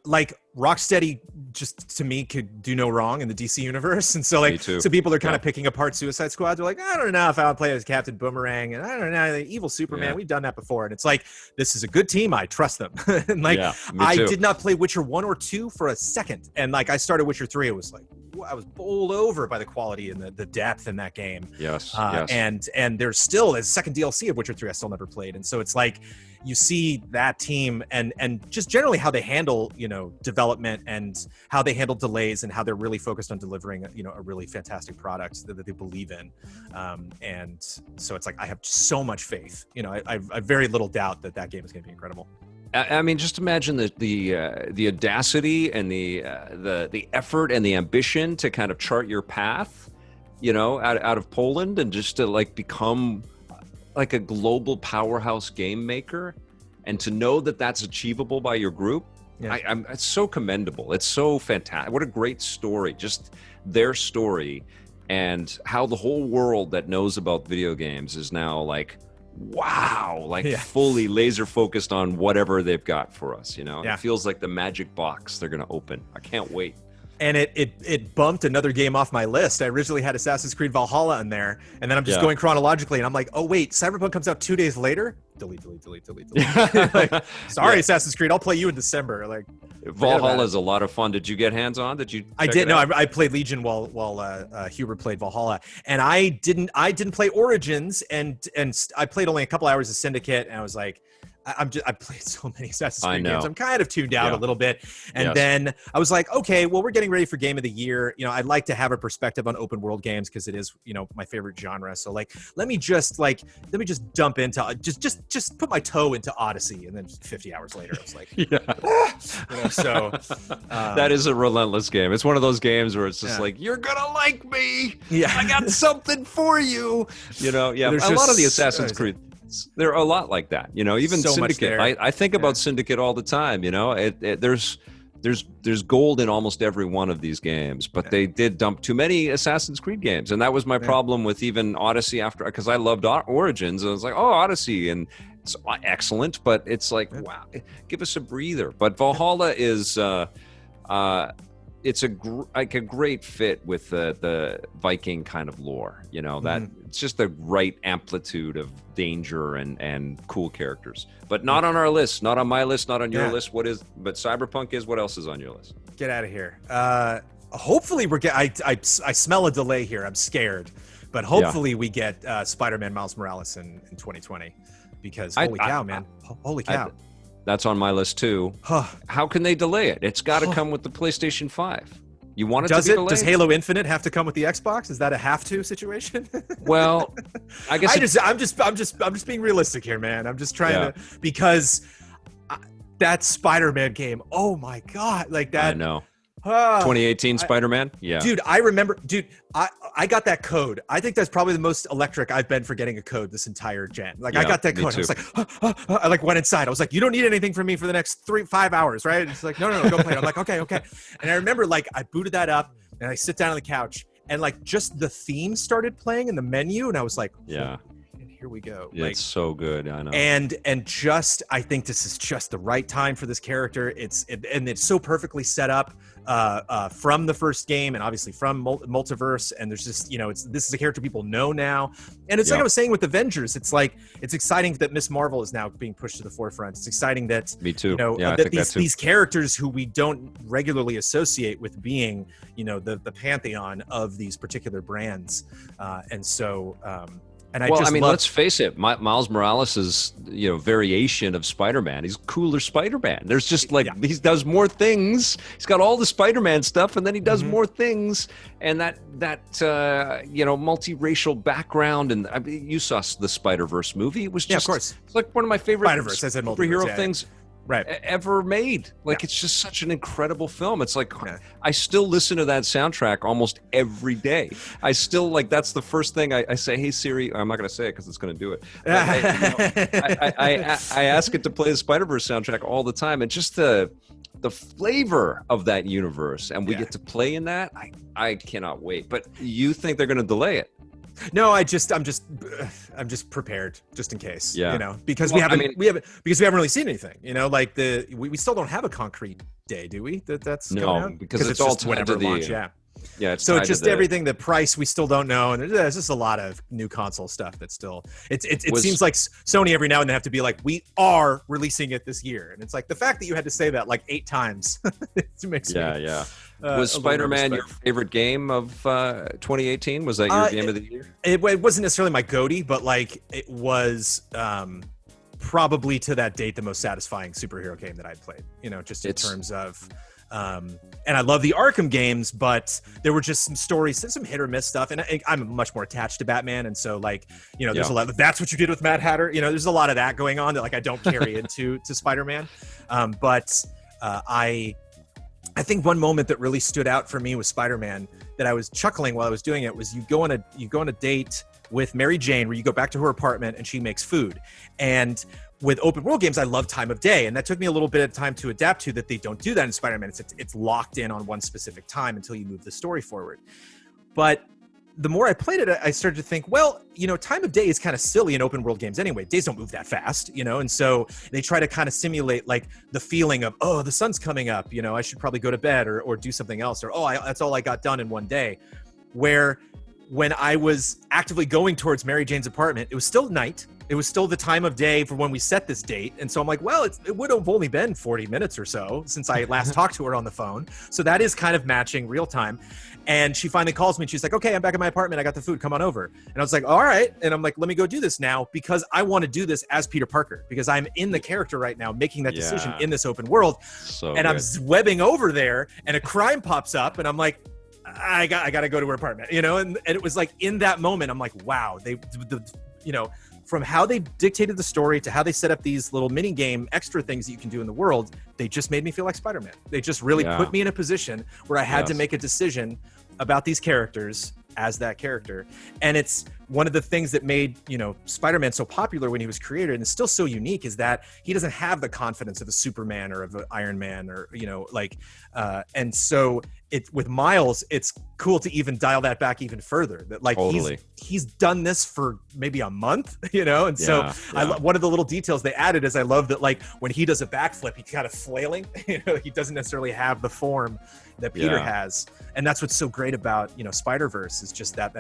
like Rocksteady, just to me, could do no wrong in the DC universe. And so like, so people are kind of picking apart Suicide Squad. They're like, "I don't know if I would play as Captain Boomerang, and I don't know, the evil Superman. We've done that before." And it's like, this is a good team. I trust them. And like, I did not play Witcher 1 or 2 for a second. And like, I started Witcher 3. It was like, I was bowled over by the quality and the depth in that game. Yes. And there's still a second DLC of Witcher 3 I still never played. And so it's like, you see that team and just generally how they handle, development, and how they handle delays, and how they're really focused on delivering, a really fantastic product that they believe in. And so it's like, I have so much faith. I've very little doubt that game is going to be incredible. I mean, just imagine the audacity and the effort and the ambition to kind of chart your path, out of Poland, and just to like become like a global powerhouse game maker, and to know that that's achievable by your group, it's so commendable. It's so fantastic. What a great story. Just their story, and how the whole world that knows about video games is now like, wow, like fully laser focused on whatever they've got for us. You know, it feels like the magic box they're going to open. I can't wait. And it bumped another game off my list. I originally had Assassin's Creed Valhalla in there, and then I'm just going chronologically, and I'm like, oh wait, Cyberpunk comes out 2 days later? Delete. Like, sorry, Assassin's Creed, I'll play you in December. Like, Valhalla is a lot of fun. Did you get hands on? Did you? I did. No, I played Legion while Hubert played Valhalla, and I didn't play Origins, and I played only a couple hours of Syndicate, and I was like, I played so many Assassin's Creed games. I'm kind of tuned out a little bit. And then I was like, okay, well, we're getting ready for Game of the Year. You know, I'd like to have a perspective on open world games because it is, you know, my favorite genre. So like, let me just dump into just put my toe into Odyssey. And then 50 hours later, I was like, you know, so that is a relentless game. It's one of those games where it's just like, you're gonna like me. Yeah, I got something for you. You know, a lot of the Assassin's Creed. They're a lot like that, you know. Even so Syndicate. I think about Syndicate all the time. You know, there's gold in almost every one of these games, but they did dump too many Assassin's Creed games, and that was my problem with even Odyssey after, because I loved Origins. And I was like, oh, Odyssey, and it's excellent, but it's like, wow, give us a breather. But Valhalla is. It's a great fit with the Viking kind of lore, you know, that it's just the right amplitude of danger and cool characters, but not on our list, not on my list, not on your list. But Cyberpunk is. What else is on your list? Get out of here. Hopefully I smell a delay here. I'm scared, but hopefully we get Spider-Man Miles Morales in 2020, because holy cow, man. Holy cow. That's on my list too. How can they delay it? It's got to come with the PlayStation 5. You want it to be delayed? Does Halo Infinite have to come with the Xbox? Is that a have to situation? Well, I guess I'm just being realistic here, man. I'm just trying to, because that Spider-Man game. Oh my god, like that. I know. 2018 Spider-Man? Yeah. Dude, I remember, I got that code. I think that's probably the most electric I've been for getting a code this entire gen. Like, I got that code. I was like, I like went inside. I was like, you don't need anything from me for the next 5 hours, right? It's like, no, go play it. I'm like, okay. And I remember, like, I booted that up, and I sit down on the couch, and, like, just the theme started playing in the menu, and I was like, here we go. Yeah, like, it's so good. I know. And just, I think this is just the right time for this character. It's so perfectly set up from the first game, and obviously from Multiverse. And there's just, you know, this is a character people know now. And it's like I was saying with Avengers, it's like, it's exciting that Miss Marvel is now being pushed to the forefront. It's exciting that, me too. You know, that these characters who we don't regularly associate with being, you know, the pantheon of these particular brands. And so, and let's face it, Miles Morales is, you know, variation of Spider-Man. He's cooler Spider-Man. There's just like, he does more things. He's got all the Spider-Man stuff, and then he does more things. And that you know, multiracial background. And I mean, you saw the Spider-Verse movie. It was just, of course. It's like one of my favorite Spider-Verse, I said superhero things. Right. Ever made. Like, it's just such an incredible film. It's like, I still listen to that soundtrack almost every day. I still, like, that's the first thing I say, hey Siri. I'm not going to say it because it's going to do it. I ask it to play the Spider-Verse soundtrack all the time, and just the flavor of that universe, and we get to play in that. I cannot wait. But you think they're going to delay it? No, I'm just prepared just in case, you know, because we haven't really seen anything, you know, like we still don't have a concrete day, do we? That's no, because it's all tied to the launch, it's so it's just everything. The price we still don't know, and there's just a lot of new console stuff that's still. It seems like Sony every now and then have to be like, we are releasing it this year, and it's like the fact that you had to say that like 8 times. It makes me. Was Spider-Man your favorite game of 2018? Was that your game of the year? It wasn't necessarily my goatee, but like it was probably to that date the most satisfying superhero game that I'd played. You know, just in terms of. And I love the Arkham games, but there were just some stories, some hit or miss stuff. And I'm much more attached to Batman. And so, like, you know, there's a lot of, that's what you did with Mad Hatter. You know, there's a lot of that going on that, like, I don't carry into Spider-Man. But I think one moment that really stood out for me with Spider-Man that I was chuckling while I was doing it was you go on a date with Mary Jane where you go back to her apartment and she makes food. And with open world games, I love time of day. And that took me a little bit of time to adapt to, that they don't do that in Spider-Man. It's locked in on one specific time until you move the story forward. But the more I played it, I started to think, well, time of day is kind of silly in open world games anyway. Days don't move that fast, and so they try to kind of simulate like the feeling of, oh, the sun's coming up, I should probably go to bed or do something else, or, that's all I got done in one day. Where when I was actively going towards Mary Jane's apartment, it was still night. It was still the time of day for when we set this date. And so I'm like, well, it would have only been 40 minutes or so since I last talked to her on the phone. So that is kind of matching real time. And she finally calls me and she's like, okay, I'm back at my apartment. I got the food. Come on over. And I was like, all right. And I'm like, let me go do this now, because I want to do this as Peter Parker, because I'm in the character right now, making that decision in this open world. So and good. I'm webbing over there and a crime pops up and I'm like, I got to go to her apartment, and it was like in that moment, I'm like, wow, from how they dictated the story to how they set up these little mini game extra things that you can do in the world, they just made me feel like Spider-Man. They just really put me in a position where I had to make a decision about these characters as that character. And it's one of the things that made, Spider-Man so popular when he was created and still so unique, is that he doesn't have the confidence of a Superman or of an Iron Man or, and so with Miles, it's cool to even dial that back even further, that like he's done this for maybe a month, and so one of the little details they added is I love that, like when he does a backflip, he's kind of flailing, he doesn't necessarily have the form that Peter has. And that's what's so great about, Spider-Verse, is just that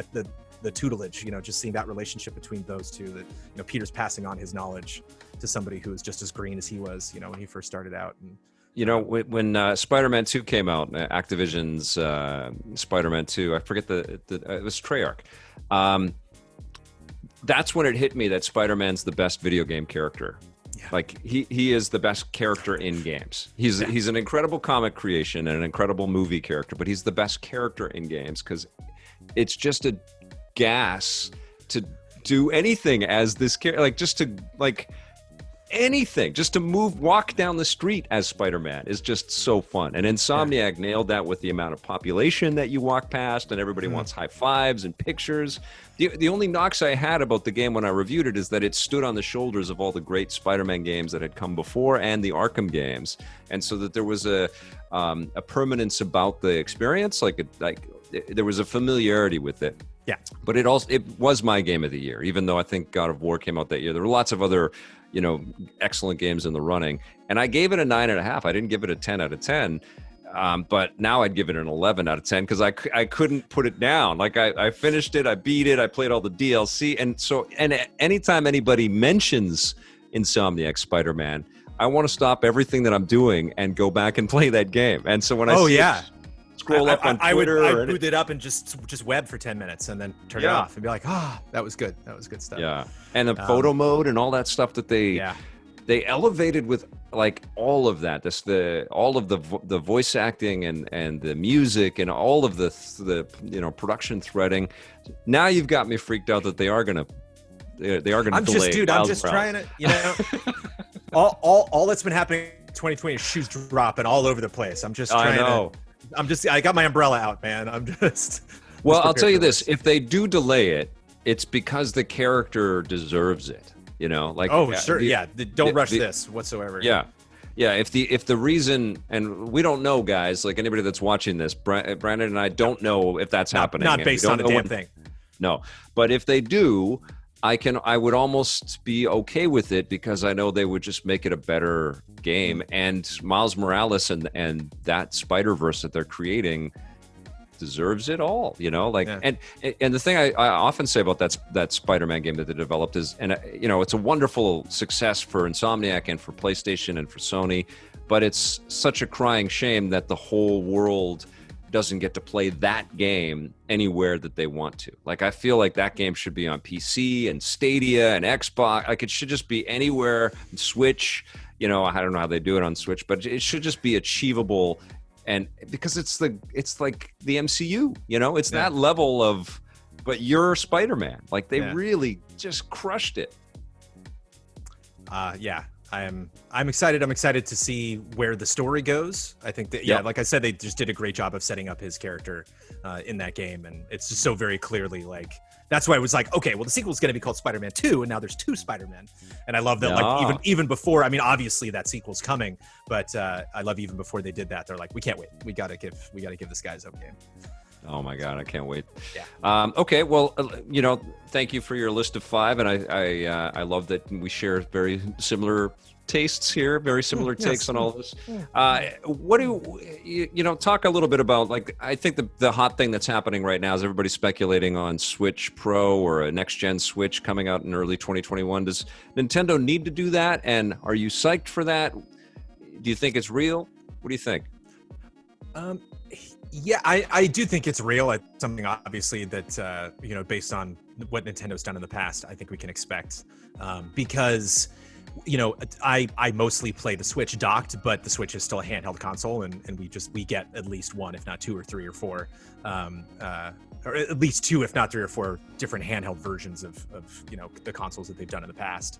the tutelage, just seeing that relationship between those two, that, Peter's passing on his knowledge to somebody who is just as green as he was, when he first started out. And, when Spider-Man 2 came out, Activision's Spider-Man 2, I forget it was Treyarch. That's when it hit me that Spider-Man's the best video game character. Yeah. Like he is the best character in games. He's an incredible comic creation and an incredible movie character, but he's the best character in games because it's just a gas to do anything as this character, anything, just to walk down the street as Spider-Man is just so fun. And Insomniac nailed that with the amount of population that you walk past, and everybody wants high fives and pictures. The only knocks I had about the game when I reviewed it is that it stood on the shoulders of all the great Spider-Man games that had come before and the Arkham games, and so that there was a permanence about the experience, there was a familiarity with it. Yeah, but it was my game of the year, even though I think God of War came out that year. There were lots of other excellent games in the running, and I gave it a 9.5. I didn't give it a 10 out of 10, but now I'd give it an 11 out of 10 because I couldn't put it down. Like I finished it, I beat it, I played all the DLC, and anytime anybody mentions Insomniac Spider-Man, I want to stop everything that I'm doing and go back and play that game. And so when I scroll up on Twitter, I would boot it up and just web for 10 minutes and then turn it off and be like, that was good. That was good stuff. Yeah. And the photo mode and all that stuff that they elevated with like all of that, all of the voice acting and the music and all of the production threading. Now you've got me freaked out that they are going to I'm delay. I'm just trying to, all that's been happening in 2020 is shoes dropping all over the place. I'm just trying to. I got my umbrella out, man. I'm just. Well, I'll tell you this: if they do delay it, it's because the character deserves it. Don't rush this whatsoever. Yeah. If the reason, and we don't know, guys, like anybody that's watching this, Brandon and I don't know if that's happening. Not based on a damn thing. No, but if they do, I would almost be okay with it because I know they would just make it a better game. And Miles Morales and that Spider-Verse that they're creating deserves it all, and the thing I often say about that Spider-Man game that they developed is, and it's a wonderful success for Insomniac and for PlayStation and for Sony, but it's such a crying shame that the whole world doesn't get to play that game anywhere that they want to. Like, I feel like that game should be on PC and Stadia and Xbox. Like, it should just be anywhere. Switch, I don't know how they do it on Switch, but it should just be achievable. And because it's like the MCU, it's that level of, but you're Spider-Man. Like, they really just crushed it. I'm excited. I'm excited to see where the story goes. I think that, like I said, they just did a great job of setting up his character in that game. And it's just so very clearly like That's why I was like, okay, well, the sequel is going to be called Spider-Man 2, and now there's 2 Spider-Man. And I love that, like, even before, I mean, obviously that sequel's coming, but I love even before they did that, they're like, we can't wait. We got to give this guy his own game. Oh my God, I can't wait. Yeah. Okay, well, thank you for your list of 5, and I love that we share very similar tastes here, very similar takes on all of this. What do talk a little bit about, like, I think the hot thing that's happening right now is everybody speculating on Switch Pro or a next-gen Switch coming out in early 2021. Does Nintendo need to do that, and are you psyched for that? Do you think it's real? What do you think? Yeah, I do think it's real. It's something, obviously, that, based on what Nintendo's done in the past, I think we can expect. Because, I mostly play the Switch docked, but the Switch is still a handheld console, and we get at least 1, if not 2 or 3 or 4, or at least 2, if not 3 or 4 different handheld versions of the consoles that they've done in the past.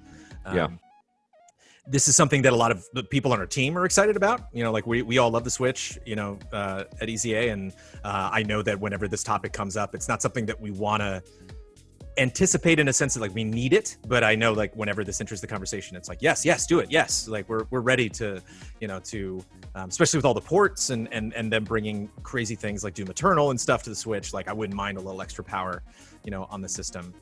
This is something that a lot of the people on our team are excited about. Like we all love the Switch, at EZA. And I know that whenever this topic comes up, it's not something that we want to anticipate in a sense that, like, we need it. But I know, like, whenever this enters the conversation, it's like, yes, do it. Yes. Like we're ready to, especially with all the ports and them bringing crazy things like Doom Eternal and stuff to the Switch. Like, I wouldn't mind a little extra power, on the system.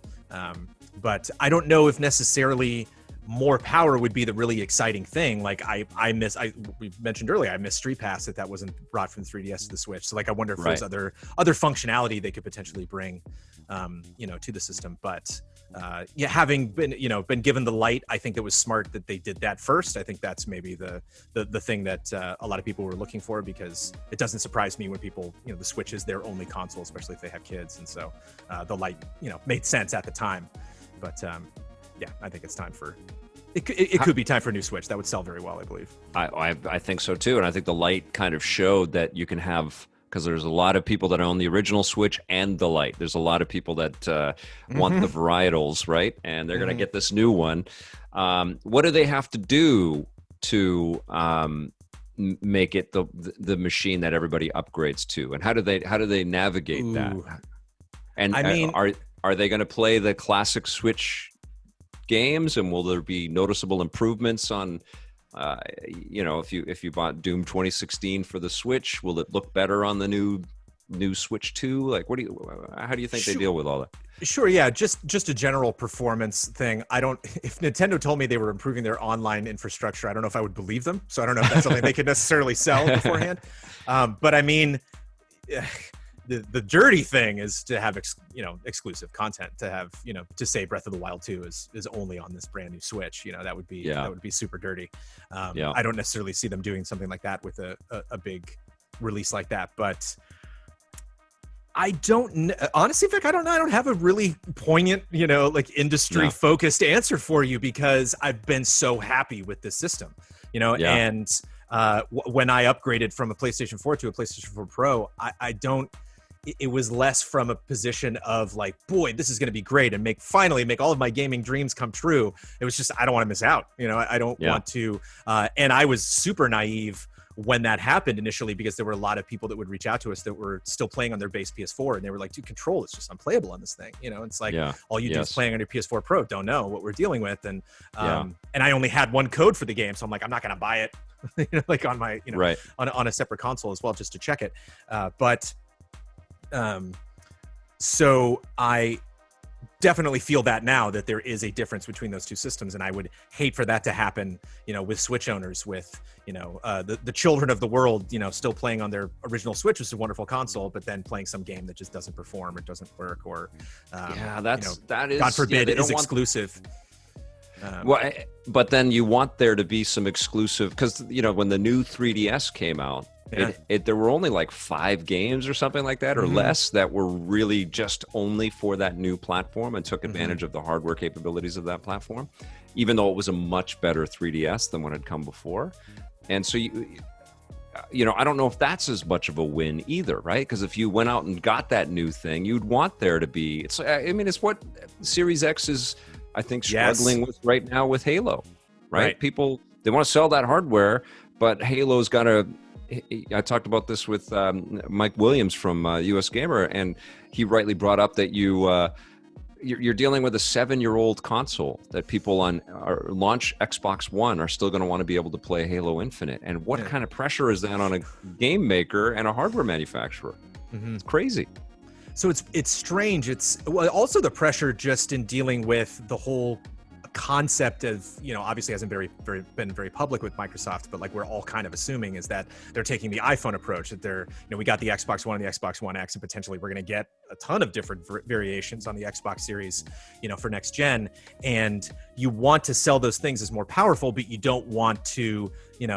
But I don't know if necessarily more power would be the really exciting thing. Like we mentioned earlier, I missed Street Pass that wasn't brought from the 3DS to the Switch. So, like, I wonder if there's other functionality they could potentially bring, to the system. But having been given the light, I think it was smart that they did that first. I think that's maybe the thing that a lot of people were looking for, because it doesn't surprise me when people, the Switch is their only console, especially if they have kids. And so the light, made sense at the time. But I think it's time for. It could be time for a new Switch. That would sell very well, I believe. I think so too, and I think the light kind of showed that you can have, because there's a lot of people that own the original Switch and the light. There's a lot of people that want the varietals, right? And they're going to get this new one. What do they have to do to make it the machine that everybody upgrades to, and how do they navigate that? And I mean, are they going to play the classic Switch games, and will there be noticeable improvements on if you bought Doom 2016 for the Switch, will it look better on the new Switch 2? Like, how do you think they deal with all that? Sure, yeah, just a general performance thing. If Nintendo told me they were improving their online infrastructure, I don't know if I would believe them. So I don't know if that's something they could necessarily sell beforehand. But I mean, the dirty thing is to have exclusive content, to have to say Breath of the Wild 2 is only on this brand new Switch. That would be super dirty. I don't necessarily see them doing something like that with a big release like that, but I don't honestly, Vic, I don't know. I don't have a really poignant, like industry focused answer for you, because I've been so happy with this system, and when I upgraded from a PlayStation 4 to a PlayStation 4 Pro, it was less from a position of like, boy, this is going to be great and finally make all of my gaming dreams come true. It was just, I don't want to miss out. I don't want to. And I was super naive when that happened initially, because there were a lot of people that would reach out to us that were still playing on their base PS4, and they were like, dude, Control is just unplayable on this thing. It's like, all you do is playing on your PS4 Pro, don't know what we're dealing with. And and I only had one code for the game, so I'm like, I'm not going to buy it like on my, on a separate console as well, just to check it. So I definitely feel that now, that there is a difference between those two systems, and I would hate for that to happen, with Switch owners, with, the children of the world, still playing on their original Switch, which is a wonderful console, but then playing some game that just doesn't perform or doesn't work, or, that is, God forbid, it is exclusive. But then you want there to be some exclusive, because, when the new 3DS came out, there were only like 5 games or something like that, or less, that were really just only for that new platform and took advantage of the hardware capabilities of that platform, even though it was a much better 3DS than what had come before. And so I don't know if that's as much of a win either, right? Because if you went out and got that new thing, you'd want there to be. It's what Series X is, I think, struggling with right now with Halo, right? People, they want to sell that hardware, but Halo's got to. I talked about this with Mike Williams from US Gamer, and he rightly brought up that you're dealing with a 7-year-old console that people on launch Xbox One are still going to want to be able to play Halo Infinite. And what kind of pressure is that on a game maker and a hardware manufacturer? It's crazy. So it's strange. It's also the pressure just in dealing with the whole concept of, obviously hasn't been very public with Microsoft, but like we're all kind of assuming is that they're taking the iPhone approach, that they're, we got the Xbox One and the Xbox One X, and potentially we're going to get a ton of different variations on the Xbox Series, for next gen. And you want to sell those things as more powerful, but you don't want to,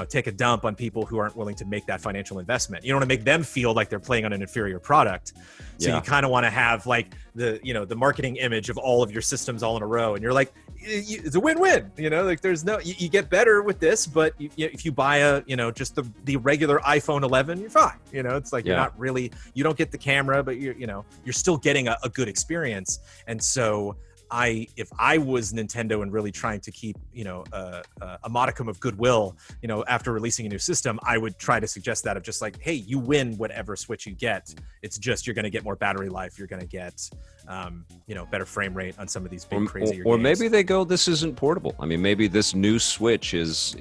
take a dump on people who aren't willing to make that financial investment. You don't want to make them feel like they're playing on an inferior product. So you kind of want to have like the marketing image of all of your systems all in a row. And you're like, it's a win-win, like there's no, you get better with this, but if you buy a, just the regular iPhone 11, you're fine. It's like, you're not really, you don't get the camera, but you're still getting a good experience. And so if I was Nintendo and really trying to keep, a modicum of goodwill, after releasing a new system, I would try to suggest that of just like, hey, you win whatever Switch you get. It's just, you're going to get more battery life. You're going to get, better frame rate on some of these big crazier or games. Maybe they go, this isn't portable. I mean, maybe this new Switch is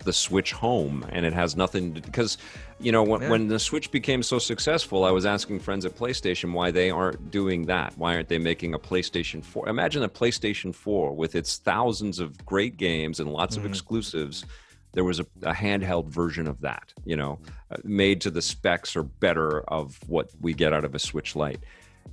the Switch Home, and it has nothing to, because when the Switch became so successful, I was asking friends at PlayStation why they aren't doing that. Why aren't they making a PlayStation 4? Imagine a PlayStation 4 with its thousands of great games and lots of exclusives. There was a handheld version of that, made to the specs or better of what we get out of a Switch Lite.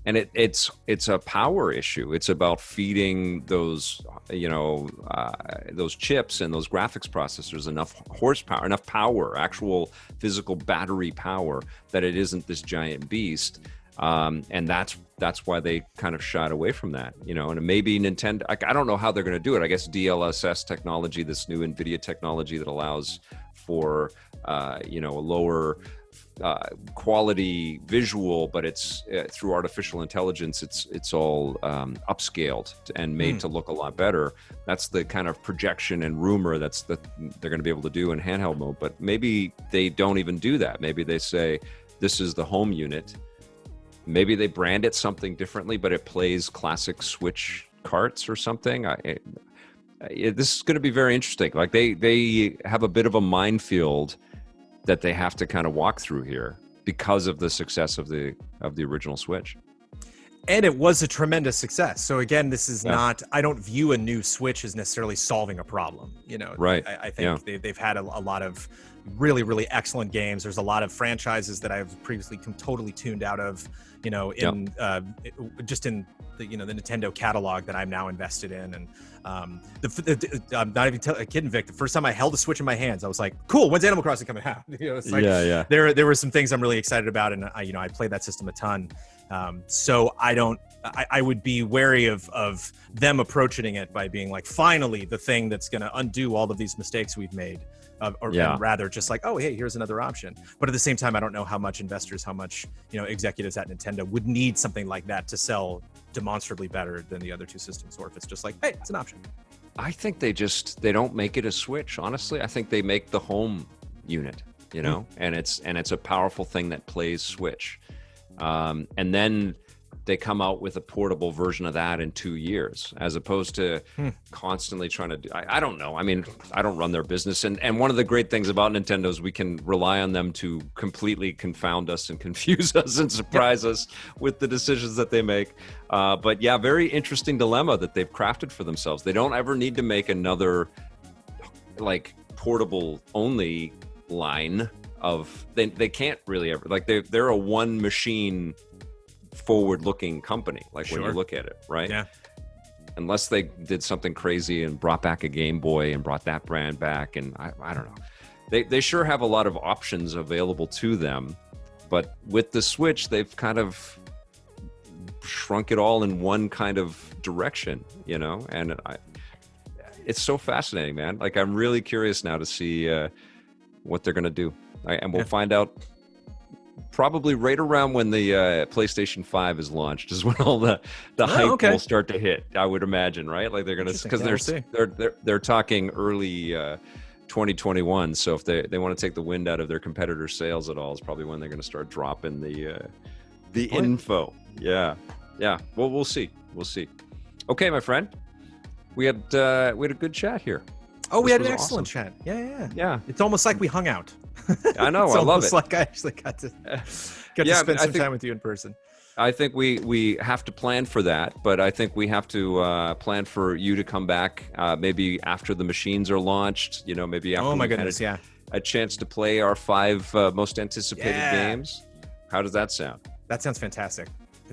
And it's a power issue. It's about feeding those, those chips and those graphics processors enough horsepower, enough power, actual physical battery power, that it isn't this giant beast. And that's why they kind of shied away from that, and maybe Nintendo, I don't know how they're going to do it. I guess DLSS technology, this new NVIDIA technology that allows for, a lower quality visual, but it's through artificial intelligence, it's all upscaled and made to look a lot better. That's the kind of projection and rumor that they're going to be able to do in handheld mode. But maybe they don't even do that. Maybe they say this is the home unit. Maybe they brand it something differently, but it plays classic Switch carts or something. This is going to be very interesting. Like they have a bit of a minefield that they have to kind of walk through here because of the success of the original Switch. And it was a tremendous success. So again, this is not, I don't view a new Switch as necessarily solving a problem. Right. I think they've had a lot of really, really excellent games. There's a lot of franchises that I've previously totally tuned out of, just in the, the Nintendo catalog that I'm now invested in. And I'm not even kidding, Vic. The first time I held a Switch in my hands, I was like, cool, when's Animal Crossing coming out? It's like, there were some things I'm really excited about. And I played that system a ton. So I would be wary of them approaching it by being like, finally, the thing that's going to undo all of these mistakes we've made. And rather just like, oh, hey, here's another option. But at the same time, I don't know how much investors, how much, executives at Nintendo would need something like that to sell demonstrably better than the other two systems, or if it's just like, hey, it's an option. I think they don't make it a Switch. Honestly, I think they make the home unit, and it's a powerful thing that plays Switch. And then they come out with a portable version of that in 2 years, as opposed to constantly trying to do, I don't know. I mean, I don't run their business. And one of the great things about Nintendo is we can rely on them to completely confound us and confuse us and surprise us with the decisions that they make. But yeah, very interesting dilemma that they've crafted for themselves. They don't ever need to make another like portable only line of, they can't really ever, like they're a one machine forward-looking company, like when you look at it, right? Yeah. Unless they did something crazy and brought back a Game Boy and brought that brand back, and I don't know. They sure have a lot of options available to them, but with the Switch, they've kind of shrunk it all in one kind of direction, And it's so fascinating, man. Like I'm really curious now to see what they're gonna do, and we'll find out. Probably right around when the PlayStation 5 is launched is when all the hype will start to hit. I would imagine, right? Like they're gonna, because they're talking early 2021. So if they want to take the wind out of their competitors' sales at all, is probably when they're going to start dropping the info. Yeah. Well, we'll see. We'll see. Okay, my friend. We had a good chat here. Oh, we had an excellent chat. Yeah. It's almost like we hung out. I know. I love it. It's almost like I actually got to spend some time with you in person. I think we have to plan for that, but I think we have to plan for you to come back maybe after the machines are launched. Maybe after. Oh my goodness, a chance to play our 5 most anticipated games. How does that sound? That sounds fantastic.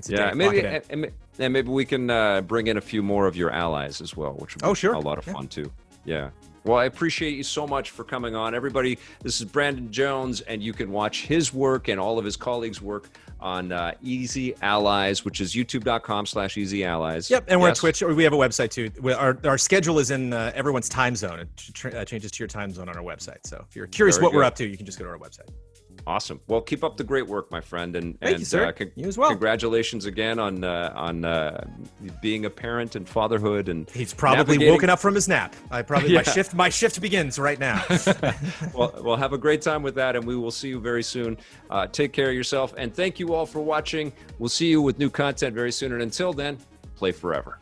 Maybe we can bring in a few more of your allies as well, which would be a lot of fun too. Yeah. Well, I appreciate you so much for coming on. Everybody, this is Brandon Jones, and you can watch his work and all of his colleagues' work on Easy Allies, which is youtube.com/Easy Allies. Yep, and we're on Twitch. We have a website too. Our schedule is in everyone's time zone. It changes to your time zone on our website. So if you're curious what we're up to, you can just go to our website. Awesome. Well, keep up the great work, my friend, and Thank you, sir. You as well. Congratulations again on being a parent and fatherhood. And he's probably woken up from his nap. My shift begins right now. Well, we'll have a great time with that, and we will see you very soon. Take care of yourself, and thank you all for watching. We'll see you with new content very soon, and until then, play forever.